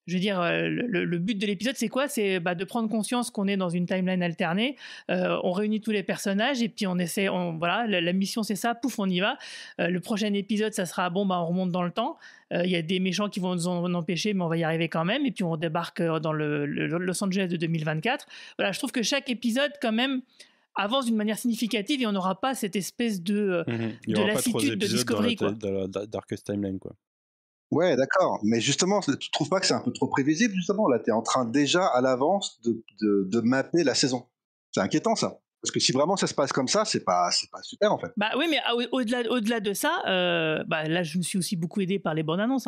Je veux dire, le but de l'épisode, c'est quoi? C'est de prendre conscience qu'on est dans une timeline alternée. On réunit tous les personnages et puis on essaie. Voilà, la mission, c'est ça. Pouf, on y va. Le prochain épisode, ça sera on remonte dans le temps. Il y a des méchants qui vont nous en empêcher, mais on va y arriver quand même. Et puis on débarque dans le Los Angeles de 2024. Voilà, je trouve que chaque épisode, quand même, avance d'une manière significative et on n'aura pas cette espèce de lassitude de Discovery. Dans la Darkest Timeline, quoi. Ouais, d'accord. Mais justement, tu trouves pas que c'est un peu trop prévisible, justement? Là, t'es en train déjà, à l'avance, de mapper la saison. C'est inquiétant, ça. Parce que si vraiment ça se passe comme ça, c'est pas super, en fait. Oui, mais au-delà de ça, là, je me suis aussi beaucoup aidé par les bandes annonces,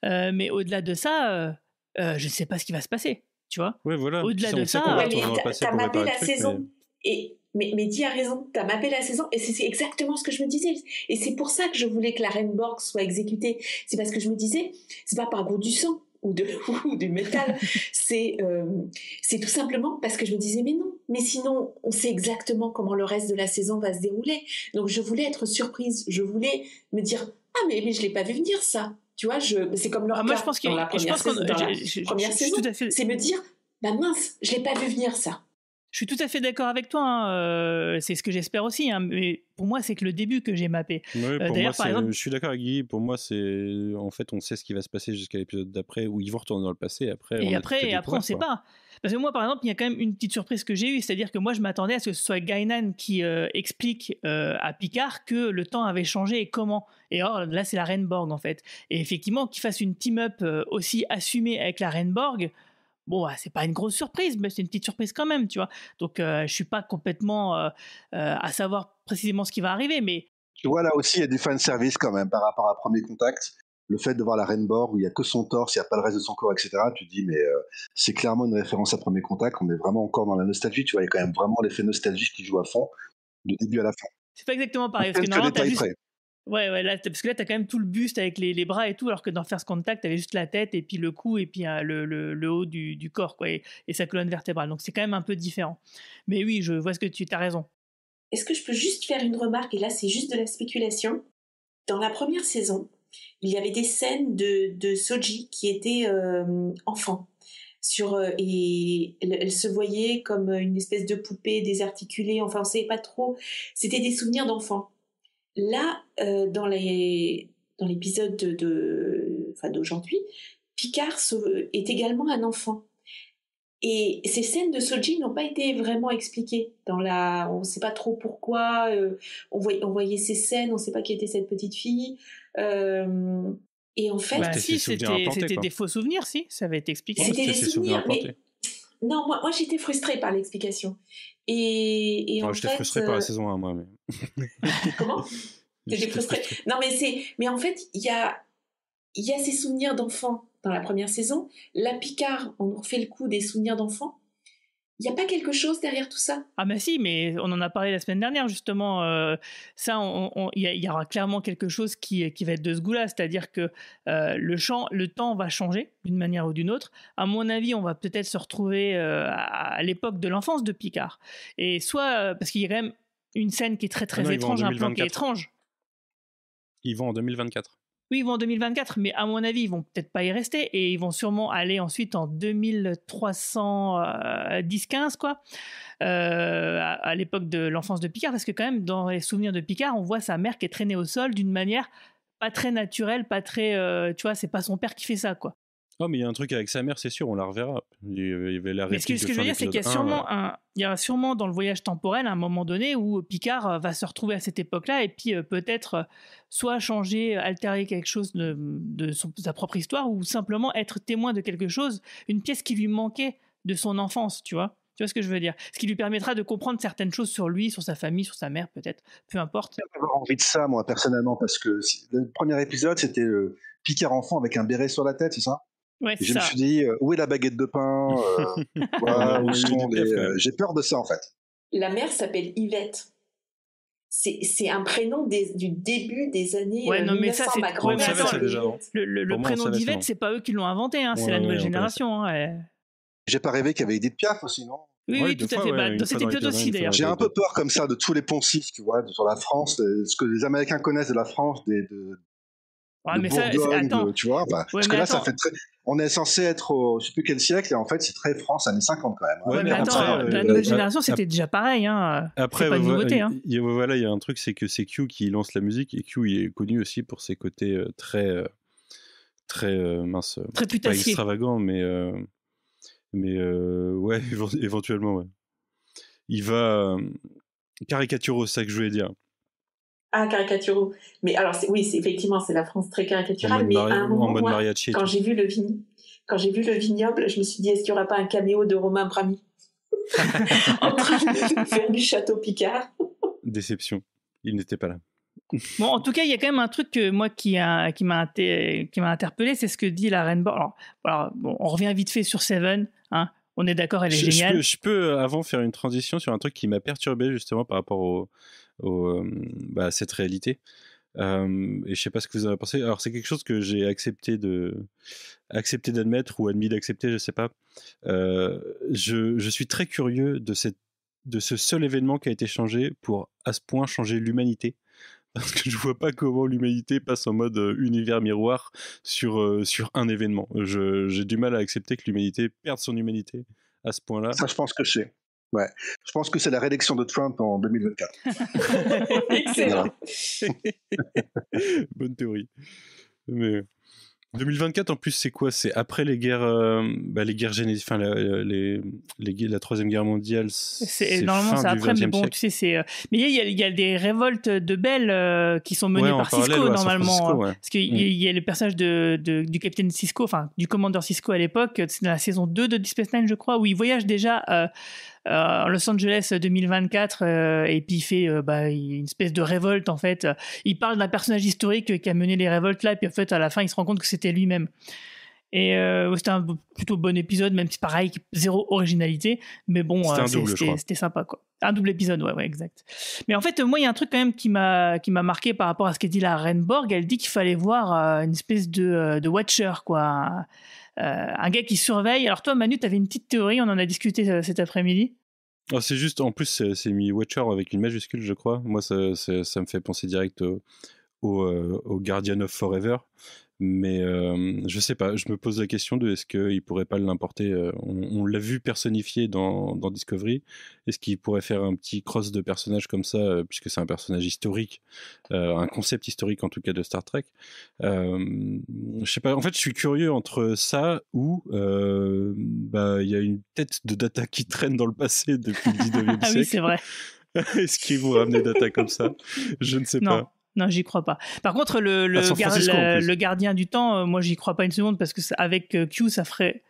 mais au-delà de ça, je ne sais pas ce qui va se passer, tu vois. Ouais, voilà. Au-delà de ça, t'as mappé la saison. Mais Mehdi a raison, t'as mappé la saison et c'est exactement ce que je me disais. Et c'est pour ça que je voulais que la Reine Borg soit exécutée. C'est parce que je me disais, c'est pas par goût du sang ou du métal, c'est tout simplement parce que je me disais, mais non, mais sinon on sait exactement comment le reste de la saison va se dérouler. Donc je voulais être surprise, je voulais me dire, ah mais je l'ai pas vu venir ça. Tu vois, c'est comme leur moi je pense dans la première saison, c'est me dire, mince, je l'ai pas vu venir ça. Je suis tout à fait d'accord avec toi, c'est ce que j'espère aussi, mais pour moi c'est que le début que j'ai mappé. Ouais, d'ailleurs, par exemple, je suis d'accord avec Guy, pour moi c'est en fait on sait ce qui va se passer jusqu'à l'épisode d'après où ils vont retourner dans le passé et après on sait pas. Parce que moi par exemple il y a quand même une petite surprise que j'ai eue, c'est-à-dire que moi je m'attendais à ce que ce soit Guinan qui explique à Picard que le temps avait changé et comment. Et or là c'est la Reine Borg en fait. Et effectivement qu'il fasse une team-up aussi assumée avec la Reine Borg. Bon, c'est pas une grosse surprise, mais c'est une petite surprise quand même, tu vois. Donc, je suis pas complètement à savoir précisément ce qui va arriver, mais... Tu vois, là aussi, il y a du fanservice quand même par rapport à Premier Contact. Le fait de voir la Reine Borg où il n'y a que son torse, il n'y a pas le reste de son corps, etc. Tu te dis, mais c'est clairement une référence à Premier Contact. On est vraiment encore dans la nostalgie, tu vois. Il y a quand même vraiment l'effet nostalgique qui joue à fond, du début à la fin. C'est pas exactement pareil, parce que normalement, t'as juste... Ouais, là, parce que là, t'as quand même tout le buste avec les bras et tout, alors que dans First Contact, t'avais juste la tête et puis le cou et puis le haut du corps, quoi, et sa colonne vertébrale. Donc c'est quand même un peu différent. Mais oui, je vois ce que t'as raison. Est-ce que je peux juste faire une remarque? Et là, c'est juste de la spéculation. Dans la première saison, il y avait des scènes de Soji qui étaient enfant. Et elle se voyait comme une espèce de poupée désarticulée. Enfin, on savait pas trop. C'était des souvenirs d'enfant. Là, dans l'épisode d'aujourd'hui, Picard est également un enfant. Et ces scènes de Soji n'ont pas été vraiment expliquées. On ne sait pas trop pourquoi. On voyait ces scènes, on ne sait pas qui était cette petite fille. Et en fait, c'était des faux souvenirs, si, ça avait été expliqué. C'était des souvenirs, mais non, moi j'étais frustrée par l'explication. Et en j'étais fait, frustrée par la saison 1, moi. Mais... Comment? T'étais frustrée. Non, mais en fait, il y a ces souvenirs d'enfants dans la première saison. Là, Picard, on nous refait le coup des souvenirs d'enfants. Il n'y a pas quelque chose derrière tout ça? Ah bah si, mais on en a parlé la semaine dernière, justement. Ça, il y aura clairement quelque chose qui va être de ce goût-là, c'est-à-dire que le temps va changer d'une manière ou d'une autre. À mon avis, on va peut-être se retrouver à l'époque de l'enfance de Picard. Et soit, parce qu'il y a quand même une scène qui est très très étrange, un plan qui est étrange. Ils vont en 2024. Oui, ils vont en 2024, mais à mon avis, ils vont peut-être pas y rester et ils vont sûrement aller ensuite en 2310-15, quoi, à l'époque de l'enfance de Picard, parce que quand même, dans les souvenirs de Picard, on voit sa mère qui est traînée au sol d'une manière pas très naturelle, pas très, tu vois, c'est pas son père qui fait ça, quoi. Oh, mais il y a un truc avec sa mère, c'est sûr, on la reverra. Il y avait la mais ce que je veux dire, c'est qu'il y a il y a sûrement dans le voyage temporel un moment donné où Picard va se retrouver à cette époque-là et puis peut-être soit changer, altérer quelque chose de sa propre histoire ou simplement être témoin de quelque chose, une pièce qui lui manquait de son enfance, tu vois. Tu vois ce que je veux dire? Ce qui lui permettra de comprendre certaines choses sur lui, sur sa famille, sur sa mère, peut-être. Peu importe. J'ai avoir envie de ça, moi, personnellement, parce que le premier épisode, c'était Picard enfant avec un béret sur la tête, c'est ça? Ouais, je me suis dit, où est la baguette de pain? J'ai peur de ça, en fait. La mère s'appelle Yvette. C'est un prénom du début des années 1900. Ma grand-mère le prénom d'Yvette, c'est pas eux qui l'ont inventé, hein, c'est la nouvelle génération. Hein, J'ai pas rêvé qu'il y avait Edith Piaf aussi, non? Oui, tout à fait. Dans cet épisode aussi, d'ailleurs. J'ai un peu peur comme ça de tous les poncifs, tu vois, sur la France, ce que les Américains connaissent de la France, Ouais, mais ça, attends. Tu vois, parce que là, ça fait très... On est censé être au je sais plus quel siècle, et en fait, c'est très France années 50 quand même. Ouais, mais attends, la nouvelle génération, c'était déjà pareil. Hein. Après, c'est pas une nouveauté. Il y a un truc, c'est que c'est Q qui lance la musique, et Q il est connu aussi pour ses côtés très mince, très pas extravagant, mais ouais, éventuellement, ouais. Il va caricaturaux, c'est ça que je voulais dire. Ah, caricaturaux. Mais alors, effectivement, c'est la France très caricaturale, mais à un moment, moi, quand j'ai vu le vignoble, je me suis dit, est-ce qu'il n'y aura pas un caméo de Romain Brami en train de faire du château Picard? Déception, il n'était pas là. Bon, en tout cas, il y a quand même un truc que moi qui m'a interpellé, c'est ce que dit la Reine Borg. Alors, bon, on revient vite fait sur Seven, hein. On est d'accord, elle est géniale. Je peux avant faire une transition sur un truc qui m'a perturbé justement par rapport à cette réalité. Et je sais pas ce que vous en avez pensé. Alors c'est quelque chose que j'ai accepté d'admettre ou admis d'accepter, je sais pas. Je suis très curieux de ce seul événement qui a été changé pour à ce point changer l'humanité. Parce que je vois pas comment l'humanité passe en mode univers miroir sur un événement. J'ai du mal à accepter que l'humanité perde son humanité à ce point-là. Ça, je pense que c'est. Ouais. Je pense que c'est la réélection de Trump en 2024. Excellent. Bonne théorie. Mais 2024 en plus c'est quoi? C'est après les guerres, génétiques, enfin la troisième guerre mondiale. Normalement c'est après, mais bon, tu sais, mais il y a des révoltes de Bell qui sont menées par Sisko normalement, parce qu'il y a le personnage du capitaine Sisko, enfin du commandeur Sisko à l'époque, c'est dans la saison 2 de Deep Space Nine je crois, où il voyage déjà en Los Angeles 2024 et puis il fait une espèce de révolte en fait. Il parle d'un personnage historique qui a mené les révoltes là, et puis en fait à la fin il se rend compte que c'était lui-même. Et c'était un plutôt bon épisode, même si pareil, zéro originalité, mais bon, c'était sympa quoi. Un double épisode, ouais, exact. Mais en fait, moi, il y a un truc quand même qui m'a marqué par rapport à ce qu'a dit la Reine Borg. Elle dit qu'il fallait voir une espèce de Watcher, quoi. Un gars qui surveille. Alors toi, Manu, t'avais une petite théorie, on en a discuté cet après-midi. Oh, c'est juste, en plus, c'est mis Watcher avec une majuscule, je crois. Moi, ça me fait penser direct au Guardian of Forever. Mais je sais pas, je me pose la question de est-ce qu'il pourrait pas l'importer. On l'a vu personnifié dans Discovery. Est-ce qu'il pourrait faire un petit cross de personnages comme ça, puisque c'est un personnage historique, un concept historique en tout cas de Star Trek. Je sais pas, en fait je suis curieux entre ça ou il y a une tête de Data qui traîne dans le passé depuis le 19e siècle. Ah oui, c'est vrai. Est-ce qu'ils vont ramener Data comme ça? Je ne sais pas. Non, j'y crois pas. Par contre, le gardien du temps, moi, j'y crois pas une seconde parce que avec Q, ça ferait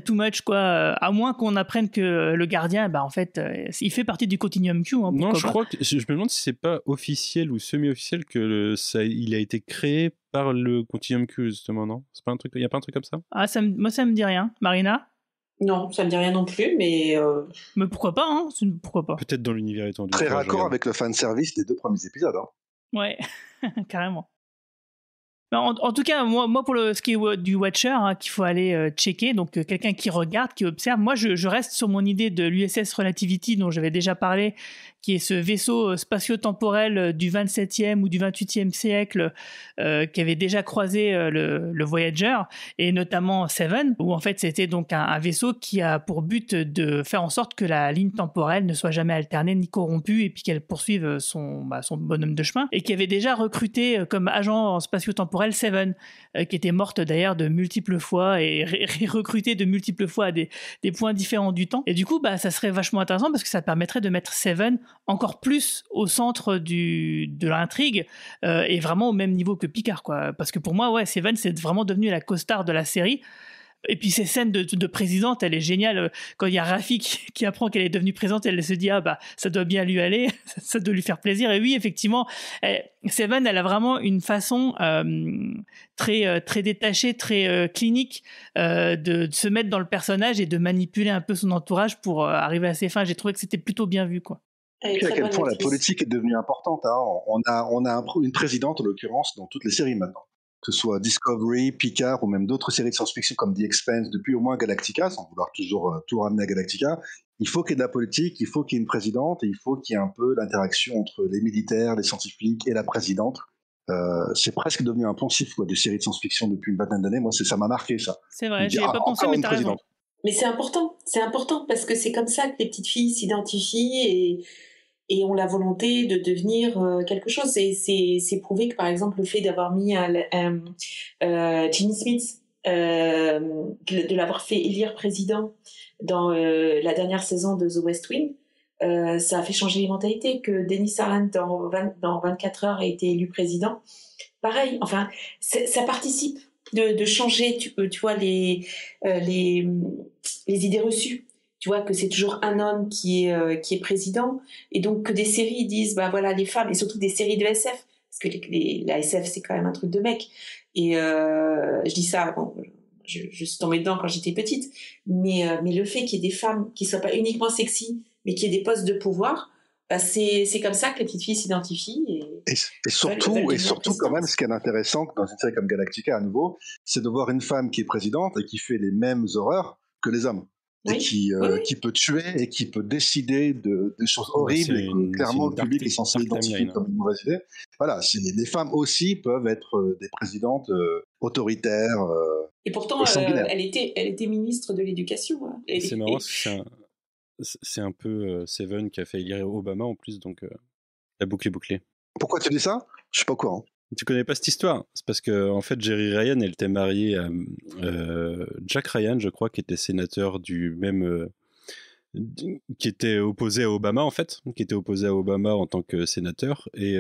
too much, quoi. À moins qu'on apprenne que le gardien, en fait, il fait partie du Continuum Q. Hein, non, je crois que je me demande si c'est pas officiel ou semi-officiel que il a été créé par le Continuum Q justement, non? C'est pas un truc, il y a pas un truc comme ça? Ah, moi, ça me dit rien. Marina? Non, ça me dit rien non plus, mais. Mais pourquoi pas, hein? Pourquoi pas? Peut-être dans l'univers étendu. Très raccord avec le fanservice des 2 premiers épisodes, hein. Ouais, carrément. En tout cas, moi pour ce qui est du Watcher, hein, qu'il faut aller checker, donc quelqu'un qui regarde, qui observe. Moi, je reste sur mon idée de l'USS Relativity dont j'avais déjà parlé, qui est ce vaisseau spatio-temporel du 27e ou du 28e siècle qui avait déjà croisé le Voyager, et notamment Seven, où en fait c'était donc un vaisseau qui a pour but de faire en sorte que la ligne temporelle ne soit jamais alternée ni corrompue, et puis qu'elle poursuive son bonhomme de chemin, et qui avait déjà recruté comme agent spatio-temporel Seven, qui était morte d'ailleurs de multiples fois et recrutée de multiples fois à des points différents du temps. Et du coup, ça serait vachement intéressant parce que ça permettrait de mettre Seven encore plus au centre de l'intrigue et vraiment au même niveau que Picard, quoi. Parce que pour moi, ouais, Seven, c'est vraiment devenu la co-star de la série. Et puis ces scènes de présidente, elle est géniale. Quand il y a Raffi qui apprend qu'elle est devenue présidente, elle se dit ça doit bien lui aller, ça doit lui faire plaisir. Et oui, effectivement, Seven, elle a vraiment une façon très très détachée, très clinique de se mettre dans le personnage et de manipuler un peu son entourage pour arriver à ses fins. J'ai trouvé que c'était plutôt bien vu, quoi. Et à quel point la politique est devenue importante, hein. On a une présidente en l'occurrence dans toutes les séries maintenant. Que ce soit Discovery, Picard ou même d'autres séries de science-fiction comme The Expanse, depuis au moins Galactica, sans vouloir toujours tout ramener à Galactica, il faut qu'il y ait de la politique, il faut qu'il y ait une présidente, et il faut qu'il y ait un peu l'interaction entre les militaires, les scientifiques et la présidente. c'est presque devenu un poncif quoi, des séries de science-fiction depuis une vingtaine d'années. Moi, ça m'a marqué ça. C'est vrai, j'y ai pas pensé, mais t'as raison. Mais c'est important parce que c'est comme ça que les petites filles s'identifient et ont la volonté de devenir quelque chose. C'est prouvé que par exemple le fait d'avoir mis Jimmy Smith, de l'avoir fait élire président dans la dernière saison de The West Wing, ça a fait changer les mentalités. Que Dennis Arand dans 24 heures a été élu président, pareil, enfin ça participe de changer tu vois les idées reçues, tu vois que c'est toujours un homme qui est président, et donc que des séries disent bah voilà les femmes, et surtout des séries de SF, parce que la SF c'est quand même un truc de mec, et je dis ça, bon, je suis tombée dedans quand j'étais petite, mais le fait qu'il y ait des femmes qui soient pas uniquement sexy mais qu'il y ait des postes de pouvoir, bah c'est comme ça que les petites filles s'identifient et surtout quand même, ce qui est intéressant dans une série comme Galactica à nouveau, c'est de voir une femme qui est présidente et qui fait les mêmes horreurs que les hommes, et qui peut tuer et qui peut décider de choses horribles, et que clairement le public est censé identifier comme une mauvaise idée. Voilà, les femmes aussi peuvent être des présidentes autoritaires. Et pourtant, elle était ministre de l'éducation. C'est marrant, c'est un peu Seven qui a fait élire Obama en plus, donc la boucle est bouclée. Pourquoi tu dis ça ? Je suis pas au courant. Tu connais pas cette histoire ? C'est parce que en fait Jerry Ryan, elle était mariée à Jack Ryan, je crois, qui était sénateur du même, qui était opposé à Obama en fait, qui était opposé à Obama en tant que sénateur, et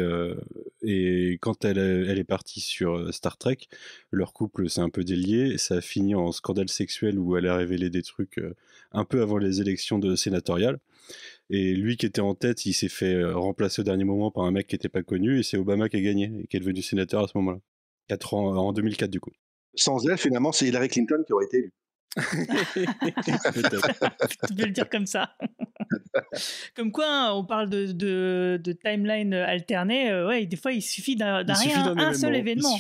quand elle est partie sur Star Trek, leur couple s'est un peu délié et ça a fini en scandale sexuel où elle a révélé des trucs un peu avant les élections sénatoriales. Et lui qui était en tête, il s'est fait remplacer au dernier moment par un mec qui n'était pas connu, et c'est Obama qui a gagné et qui est devenu sénateur à ce moment-là. 4 ans, en 2004 du coup. Sans elle, finalement, c'est Hillary Clinton qui aurait été élue. Tu peux le dire comme ça. Comme quoi, hein, on parle de timeline alternée. Ouais, des fois, il suffit d'un rien, un seul événement.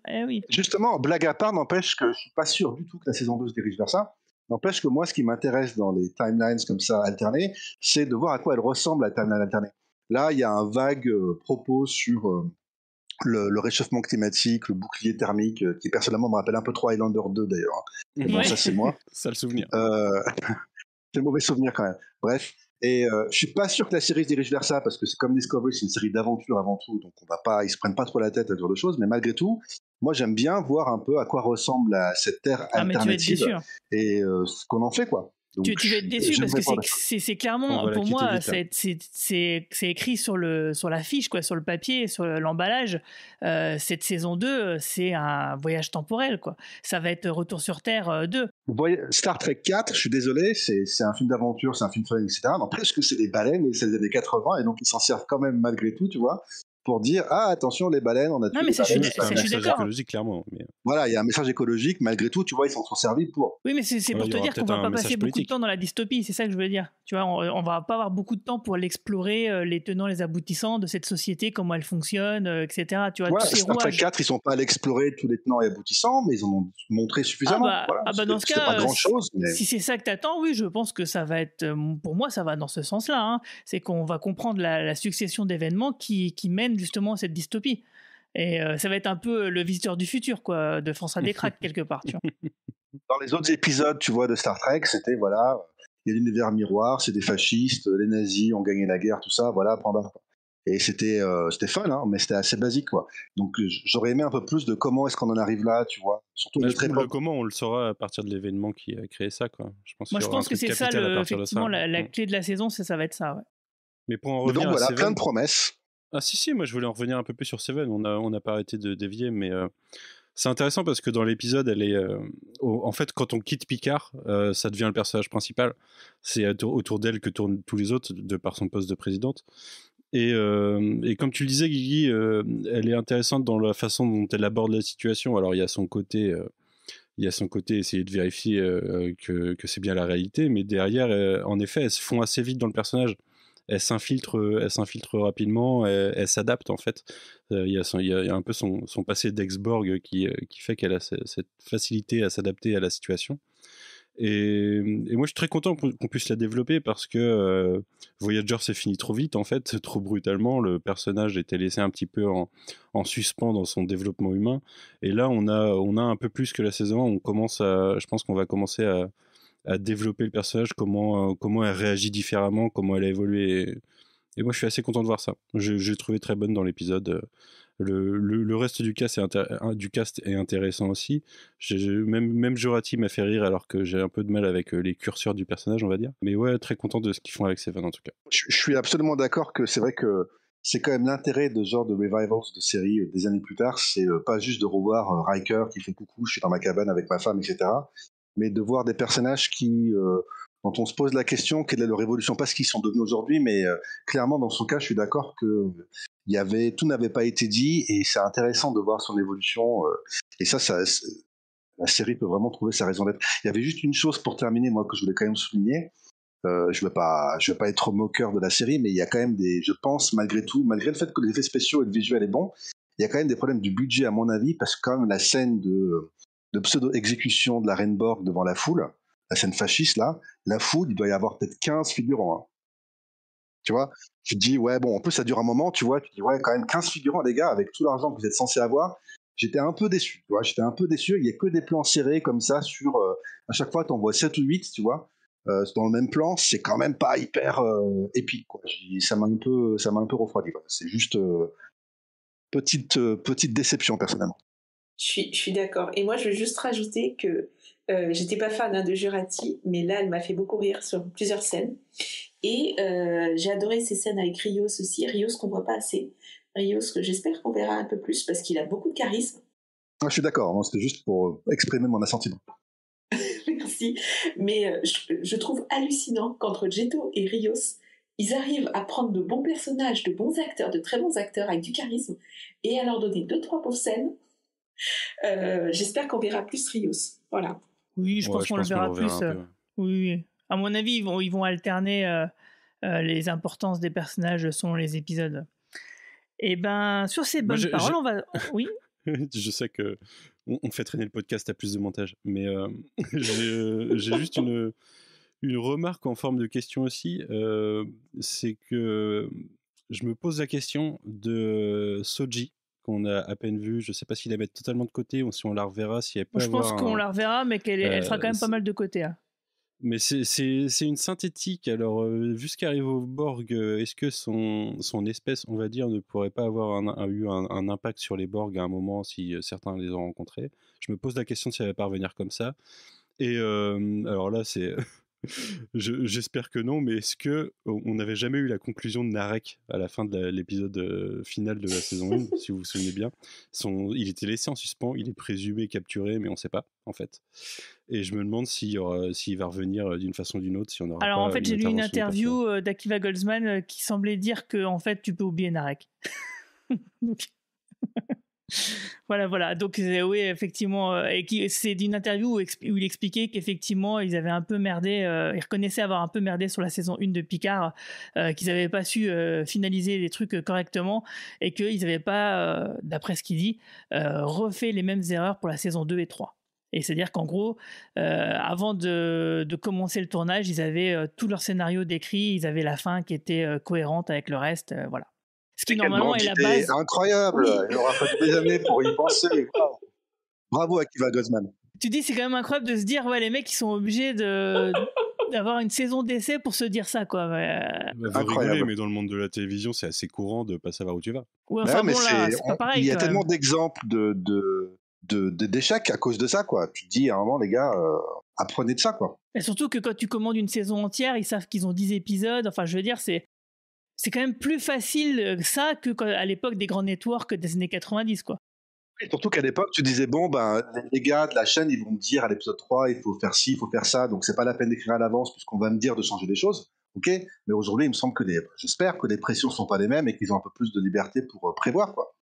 Eh oui. Justement, blague à part, n'empêche que je suis pas sûr du tout que la saison 2 se dirige vers ça. N'empêche que moi, ce qui m'intéresse dans les timelines comme ça alternées, c'est de voir à quoi elle ressemble la timeline alternée. Là, il y a un vague propos sur le réchauffement climatique, le bouclier thermique, qui personnellement me rappelle un peu trop Highlander 2 d'ailleurs. Hein. Bon, ça c'est moi. Ça le souvenir. C'est un mauvais souvenir quand même. Bref. Et je suis pas sûr que la série se dirige vers ça, parce que c'est comme Discovery, c'est une série d'aventure avant tout, donc ils se prennent pas trop la tête à ce genre de choses, mais malgré tout, moi j'aime bien voir un peu à quoi ressemble cette terre alternative et ce qu'on en fait quoi. Donc, tu vas être déçu parce que c'est clairement, pour moi, c'est écrit sur la fiche, quoi, sur le papier, sur l'emballage. Cette saison 2, c'est un voyage temporel, quoi. Ça va être Retour sur Terre 2. Vous voyez, Star Trek 4, je suis désolé, c'est un film d'aventure, c'est un film fun, etc. Mais après, est-ce que c'est des baleines et c'est des années 80, et donc ils s'en servent quand même malgré tout, tu vois, pour dire attention les baleines, on a non mais ça, je suis d'accord. Écologique clairement. Mais... Voilà, il y a un message écologique malgré tout, tu vois, ils s'en sont servis pour. Oui, mais c'est pour te dire qu'on va pas passer beaucoup de temps dans la dystopie, c'est ça que je veux dire. Tu vois, on va pas avoir beaucoup de temps pour l'explorer, les tenants, les aboutissants de cette société, comment elle fonctionne, etc. Tu vois, tous ces Star Trek 4, ils sont pas allés explorer tous les tenants et aboutissants, mais ils en ont montré suffisamment. Dans ce cas, pas grand chose. Mais... si c'est ça que t'attends, oui, je pense que ça va être, pour moi, ça va dans ce sens-là. Hein. C'est qu'on va comprendre la succession d'événements qui mènent justement à cette dystopie. Et ça va être un peu le visiteur du futur, quoi, de France Décraque quelque part. Tu vois. Dans les autres épisodes, tu vois, de Star Trek, c'était voilà, il y a l'univers miroir, c'est des fascistes, les nazis ont gagné la guerre, tout ça, voilà, point barre. Et c'était fun, hein, mais c'était assez basique, quoi. Donc j'aurais aimé un peu plus de comment est-ce qu'on en arrive là, tu vois. Surtout comment on le saura à partir de l'événement qui a créé ça, quoi. Moi, je pense que c'est ça, effectivement, la clé de la saison, ça va être ça, ouais. Mais pour en revenir donc voilà, à Seven... plein de promesses. Ah si, moi je voulais en revenir un peu plus sur Seven, on n'a pas arrêté de dévier, mais c'est intéressant parce que dans l'épisode, elle est... en fait, quand on quitte Picard, ça devient le personnage principal, c'est autour d'elle que tournent tous les autres, de par son poste de présidente. Et comme tu le disais, Guigui, elle est intéressante dans la façon dont elle aborde la situation. Alors il y a son côté essayer de vérifier que c'est bien la réalité, mais derrière, en effet, elles se font assez vite dans le personnage. Elle s'infiltre rapidement, elle s'adapte en fait. Il y a un peu son passé d'ex-Borg qui fait qu'elle a cette facilité à s'adapter à la situation. Et moi, je suis très content qu'on puisse la développer parce que Voyager s'est fini trop vite, en fait, trop brutalement. Le personnage était laissé un petit peu en suspens dans son développement humain. Et là, on a un peu plus que la saison 1. Je pense qu'on va commencer à développer le personnage, comment elle réagit différemment, comment elle a évolué. Et moi, je suis assez content de voir ça. J'ai trouvé très bonne dans l'épisode. Le reste du cast est intéressant aussi. Même Jurati m'a fait rire alors que j'ai un peu de mal avec les curseurs du personnage, on va dire. Mais ouais, très content de ce qu'ils font avec Seven en tout cas. Je suis absolument d'accord que c'est vrai que c'est quand même l'intérêt de ce genre de revivals de séries des années plus tard, c'est pas juste de revoir Riker qui fait coucou, je suis dans ma cabane avec ma femme, etc. Mais de voir des personnages dont on se pose la question, quelle est leur évolution, pas ce qu'ils sont devenus aujourd'hui, mais clairement dans son cas, je suis d'accord que tout n'avait pas été dit et c'est intéressant de voir son évolution et ça la série peut vraiment trouver sa raison d'être. Il y avait juste une chose pour terminer, moi, que je voulais quand même souligner. Je veux pas être trop moqueur de la série, mais il y a quand même je pense, malgré tout, malgré le fait que les effets spéciaux et le visuel est bon, il y a quand même des problèmes du budget, à mon avis, parce que quand même la scène de pseudo-exécution de la Reine Borg devant la foule, la scène fasciste, là, la foule, il doit y avoir peut-être 15 figurants. Hein. Tu vois, tu te dis, ouais, bon, en plus, ça dure un moment, tu vois, tu te dis, ouais, quand même 15 figurants, les gars, avec tout l'argent que vous êtes censés avoir. J'étais un peu déçu, tu vois, il n'y a que des plans serrés comme ça sur, à chaque fois, t'en vois 7 ou 8, tu vois, dans le même plan, c'est quand même pas hyper épique, quoi. Ça m'a un peu refroidi, quoi. C'est juste petite déception, personnellement. Je suis d'accord. Et moi, je veux juste rajouter que j'étais pas fan de Jurati, mais là, elle m'a fait beaucoup rire sur plusieurs scènes. Et j'ai adoré ces scènes avec Rios aussi. Rios qu'on voit pas assez. Rios que j'espère qu'on verra un peu plus parce qu'il a beaucoup de charisme. Ah, je suis d'accord. Moi, c'était juste pour exprimer mon assentiment. Merci. Mais je trouve hallucinant qu'entre Jetto et Rios, ils arrivent à prendre de bons personnages, de bons acteurs, de très bons acteurs avec du charisme et à leur donner 2-3 pauvres scènes. J'espère qu'on verra plus Rios. Voilà. Oui, je pense qu'on le verra plus. Oui. À mon avis, ils vont alterner les importances des personnages selon les épisodes. Et ben, sur ces bonnes paroles, on va. Oui. Je sais que on fait traîner le podcast à plus de montage, mais j'ai juste une remarque en forme de question aussi. C'est que je me pose la question de Soji, qu'on a à peine vu. Je sais pas s'il la met totalement de côté ou si on la reverra, si elle peut Je pense qu'on la reverra, mais elle sera quand même pas mal de côté. Hein. Mais c'est une synthétique. Alors, vu ce qui arrive au Borg, est-ce que son espèce, on va dire, ne pourrait pas avoir eu un impact sur les Borg à un moment si certains les ont rencontrés? Je me pose la question si elle va pas revenir comme ça. Et alors là, c'est... J'espère que non, mais est-ce qu'on n'avait jamais eu la conclusion de Narek à la fin de l'épisode final de la saison 1, si vous vous souvenez bien. Il était laissé en suspens, il est présumé capturé, mais on ne sait pas, en fait. Et je me demande s'il va revenir d'une façon ou d'une autre, si on aura. Alors en fait, j'ai lu une interview d'Akiva Goldsman qui semblait dire que en fait, tu peux oublier Narek. Donc... Voilà. Donc oui, effectivement, c'est d'une interview où il expliquait qu'effectivement ils avaient un peu merdé, ils reconnaissaient avoir un peu merdé sur la saison 1 de Picard, qu'ils n'avaient pas su finaliser les trucs correctement et qu'ils n'avaient pas, d'après ce qu'il dit, refait les mêmes erreurs pour la saison 2 et 3. Et c'est-à-dire qu'en gros, avant de commencer le tournage, ils avaient tout leur scénario décrit, ils avaient la fin qui était cohérente avec le reste, voilà. Ce qui normalement est la base. Incroyable, il aura fallu des années pour y penser. Bravo Akiva Goldsman. Tu dis c'est quand même incroyable de se dire ouais les mecs ils sont obligés d'avoir une saison d'essai pour se dire ça quoi. Vous rigolez, mais dans le monde de la télévision c'est assez courant de pas savoir où tu vas. Ouais, enfin bon là c'est pas pareil. Il y a tellement d'exemples d'échecs à cause de ça quoi. Tu te dis à un moment les gars apprenez de ça quoi. Et surtout que quand tu commandes une saison entière ils savent qu'ils ont 10 épisodes. Enfin je veux dire c'est quand même plus facile ça qu'à l'époque des grands networks des années 90, quoi. Et surtout qu'à l'époque, tu disais, bon, les gars de la chaîne, ils vont me dire à l'épisode 3, il faut faire ci, il faut faire ça, donc c'est pas la peine d'écrire à l'avance puisqu'on va me dire de changer des choses. Ok, mais aujourd'hui, il me semble j'espère que les pressions sont pas les mêmes et qu'ils ont un peu plus de liberté pour prévoir, quoi.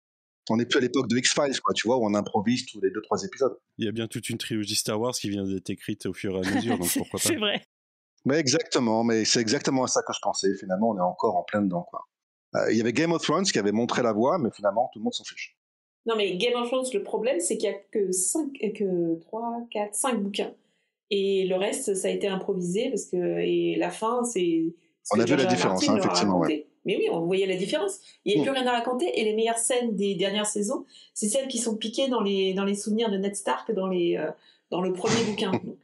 On n'est plus à l'époque de X-Files, quoi, tu vois, où on improvise tous les 2-3 épisodes. Il y a bien toute une trilogie Star Wars qui vient d'être écrite au fur et à mesure, donc pourquoi pas. C'est vrai. Mais exactement, mais c'est exactement à ça que je pensais. Finalement, on est encore en plein dedans, quoi. Il y avait Game of Thrones qui avait montré la voie, mais finalement, tout le monde s'en fiche. Non, mais Game of Thrones, le problème, c'est qu'il n'y a que 5 bouquins. Et le reste, ça a été improvisé parce que et la fin, c'est. On a vu la différence, hein, effectivement. Ouais. Mais oui, on voyait la différence. Il n'y a plus rien à raconter. Et les meilleures scènes des dernières saisons, c'est celles qui sont piquées dans les souvenirs de Ned Stark dans le premier bouquin. Donc,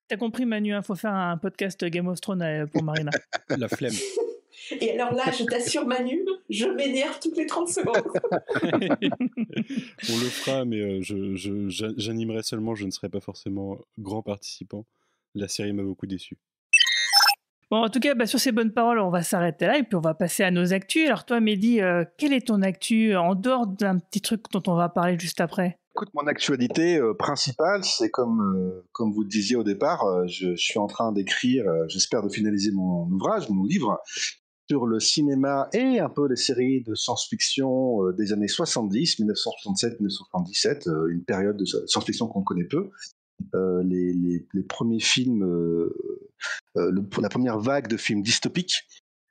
T'as compris, Manu, il faut faire un podcast Game of Thrones pour Marina. La flemme. Et alors là, je t'assure, Manu, je m'énerve toutes les 30 secondes. On le fera, mais j'animerai seulement, je ne serai pas forcément grand participant. La série m'a beaucoup déçu. Bon, en tout cas, sur ces bonnes paroles, on va s'arrêter là et puis on va passer à nos actus. Alors toi, Mehdi, quelle est ton actu en dehors d'un petit truc dont on va parler juste après ? Écoute, mon actualité principale, c'est comme vous le disiez au départ, je suis en train d'écrire, j'espère de finaliser mon ouvrage, mon livre, sur le cinéma et un peu les séries de science-fiction des années 70, 1967-1977, une période de science-fiction qu'on connaît peu. Les premiers films, la première vague de films dystopiques,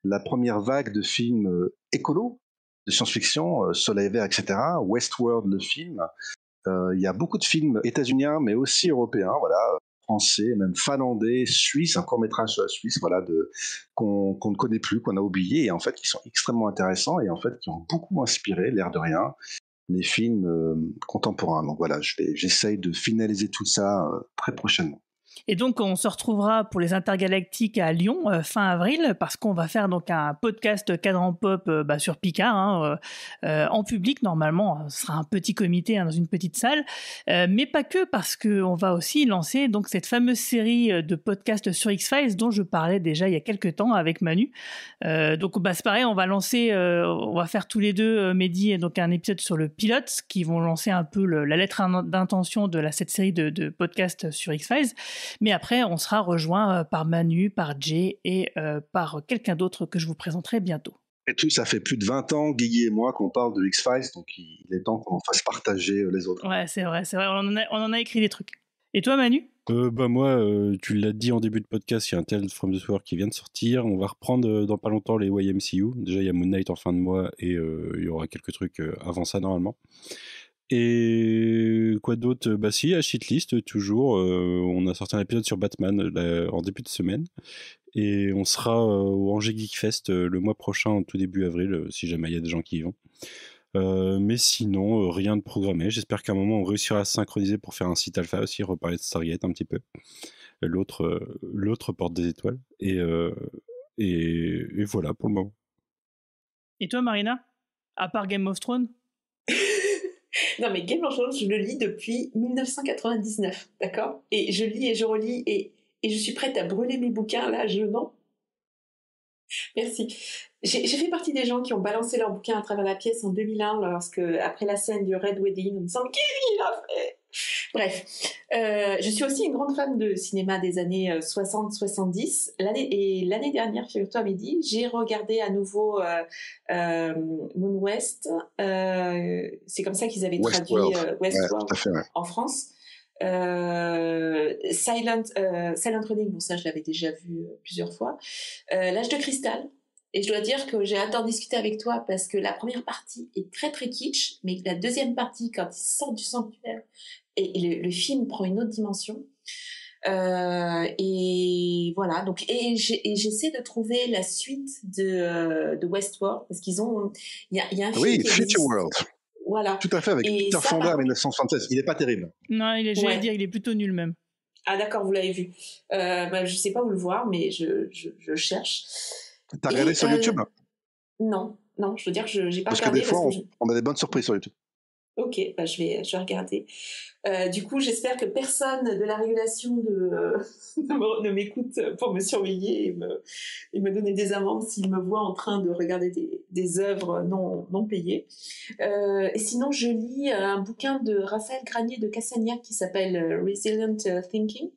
la première vague de films écolos, de science-fiction, Soleil Vert, etc., Westworld, le film. Il y a beaucoup de films états-uniens, mais aussi européens, voilà, français, même finlandais, suisse, un court-métrage suisse, voilà, qu'on ne connaît plus, qu'on a oublié, et en fait, qui sont extrêmement intéressants, et en fait, qui ont beaucoup inspiré, l'air de rien, les films contemporains. Donc voilà, j'essaye de finaliser tout ça très prochainement. Et donc, on se retrouvera pour les Intergalactiques à Lyon fin avril, parce qu'on va faire donc un podcast Cadran Pop sur Picard, en public normalement. Ce sera un petit comité dans une petite salle, mais pas que, parce qu'on va aussi lancer donc cette fameuse série de podcasts sur X-Files dont je parlais déjà il y a quelques temps avec Manu. Donc c'est pareil, on va faire tous les deux, Mehdi, donc un épisode sur le pilote, qui vont lancer un peu la lettre d'intention de cette série de podcasts sur X-Files. Mais après, on sera rejoint par Manu, par Jay et par quelqu'un d'autre que je vous présenterai bientôt. Et tout, ça fait plus de 20 ans, Guigui et moi, qu'on parle de X-Files, donc il est temps qu'on fasse partager les autres. Ouais, c'est vrai, on en a écrit des trucs. Et toi, Manu ? Moi, tu l'as dit en début de podcast, il y a un Tales from the Sword qui vient de sortir. On va reprendre dans pas longtemps les YMCU. Déjà, il y a Moon Knight en fin de mois et il y aura quelques trucs avant ça, normalement. Et quoi d'autre ? Si, à Shitlist, toujours. On a sorti un épisode sur Batman en début de semaine. Et on sera au Angers Geek Fest le mois prochain, tout début avril, si jamais il y a des gens qui y vont. Mais sinon, rien de programmé. J'espère qu'à un moment, on réussira à se synchroniser pour faire un site alpha aussi, reparler de Stargate un petit peu. L'autre porte des étoiles. Et voilà pour le moment. Et toi, Marina ? À part Game of Thrones ? Non, mais Game of Thrones, je le lis depuis 1999, d'accord ? Et je lis et je relis et je suis prête à brûler mes bouquins, là, non. Merci. J'ai fait partie des gens qui ont balancé leurs bouquins à travers la pièce en 2001, après la scène du Red Wedding, en me disant « Qu'est-ce qu'il a fait ?» Bref, je suis aussi une grande fan de cinéma des années 60-70. L'année dernière, figure-toi, Mehdi, j'ai regardé à nouveau Moon West. C'est comme ça qu'ils avaient traduit Westworld en France. Silent Running, bon ça je l'avais déjà vu plusieurs fois. L'Âge de cristal. Et je dois dire que j'ai hâte d'en discuter avec toi parce que la première partie est très très kitsch, mais la deuxième partie, quand ils sortent du sanctuaire, et le film prend une autre dimension. Et voilà. Donc, et j'essaie de trouver la suite de Westworld parce qu'ils ont, il y a un film. Oui, Future World. Voilà. Tout à fait, avec Peter Fonda en 1976. Il n'est pas terrible. Non, j'allais dire, il est plutôt nul même. Ah d'accord, vous l'avez vu. Je sais pas où le voir, mais je cherche. T'as regardé sur YouTube ? Non, je veux dire que j'ai pas regardé. Parce que des fois, on a des bonnes surprises sur YouTube. Ok, je vais regarder. Du coup, j'espère que personne de la régulation ne m'écoute pour me surveiller et me donner des amendes s'il me voit en train de regarder des œuvres non payées. Et sinon, je lis un bouquin de Raphaël Granier de Cassagnac qui s'appelle Resilient Thinking.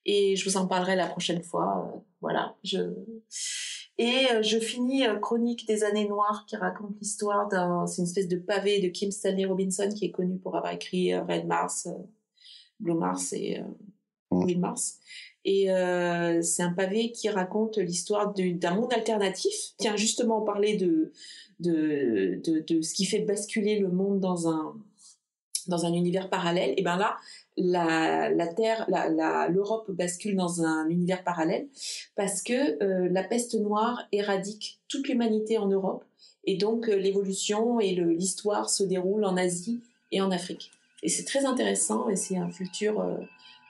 Et je vous en parlerai la prochaine fois. Voilà. Et je finis Chronique des années noires qui raconte l'histoire c'est une espèce de pavé de Kim Stanley Robinson qui est connu pour avoir écrit Red Mars, Blue Mars et Green Mars. Et c'est un pavé qui raconte l'histoire d'un monde alternatif. Tiens, justement, parler de ce qui fait basculer le monde dans un univers parallèle. Et ben là, la Terre, l'Europe bascule dans un univers parallèle parce que la peste noire éradique toute l'humanité en Europe et donc l'évolution et l'histoire se déroulent en Asie et en Afrique. Et c'est très intéressant et c'est un futur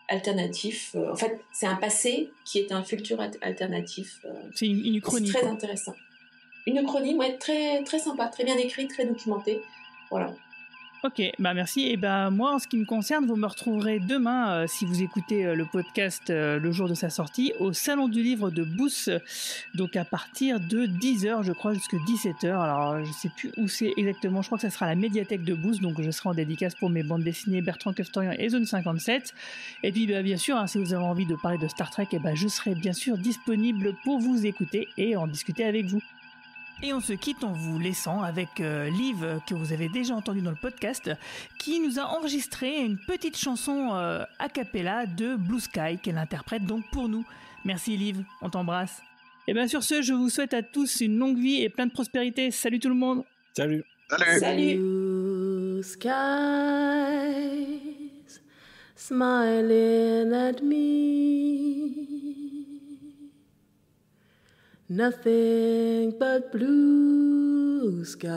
alternatif. En fait, c'est un passé qui est un futur alternatif. C'est une uchronie. C'est très intéressant. Une uchronie, ouais, très, très sympa, très bien écrite, très documentée. Voilà. Ok, merci. Et moi, en ce qui me concerne, vous me retrouverez demain, si vous écoutez le podcast le jour de sa sortie, au Salon du Livre de Beauce, donc à partir de 10h, je crois, jusqu'à 17h. Alors, je ne sais plus où c'est exactement, je crois que ça sera à la médiathèque de Beauce, donc je serai en dédicace pour mes bandes dessinées Bertrand Keftorian et Zone 57. Et puis, bien sûr, si vous avez envie de parler de Star Trek, je serai bien sûr disponible pour vous écouter et en discuter avec vous. Et on se quitte en vous laissant avec Liv, que vous avez déjà entendu dans le podcast, qui nous a enregistré une petite chanson a cappella de Blue Sky, qu'elle interprète donc pour nous. Merci Liv, on t'embrasse. Et bien sur ce, je vous souhaite à tous une longue vie et plein de prospérité. Salut tout le monde. Salut. Salut. Salut. Blue skies smiling at me. Nothing but blue skies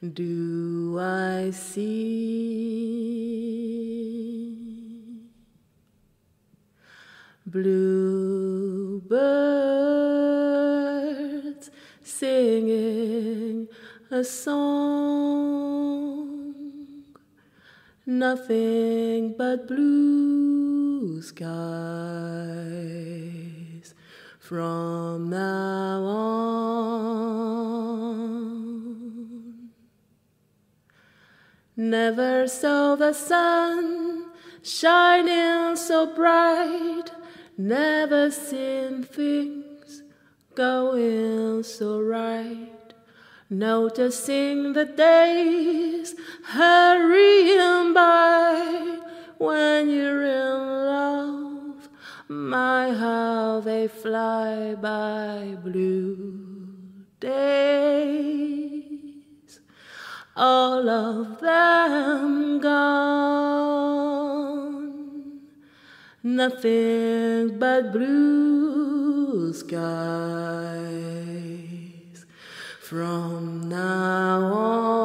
do I see. Blue birds singing a song. Nothing but blue skies from now on. Never saw the sun shining so bright, never seen things going so right, noticing the days hurrying by when you're in love. My, how they fly by, blue days, all of them gone. Nothing but blue skies from now on.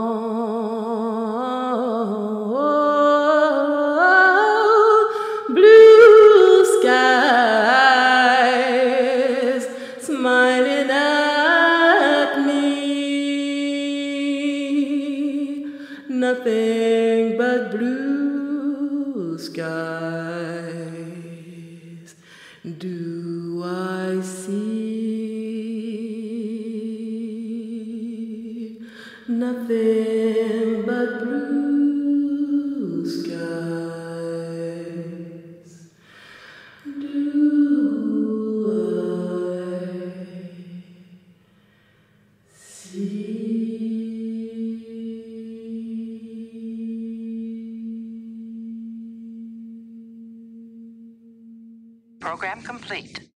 Skies smiling at me, nothing but blue skies do I see, nothing but blue skies. Program complete.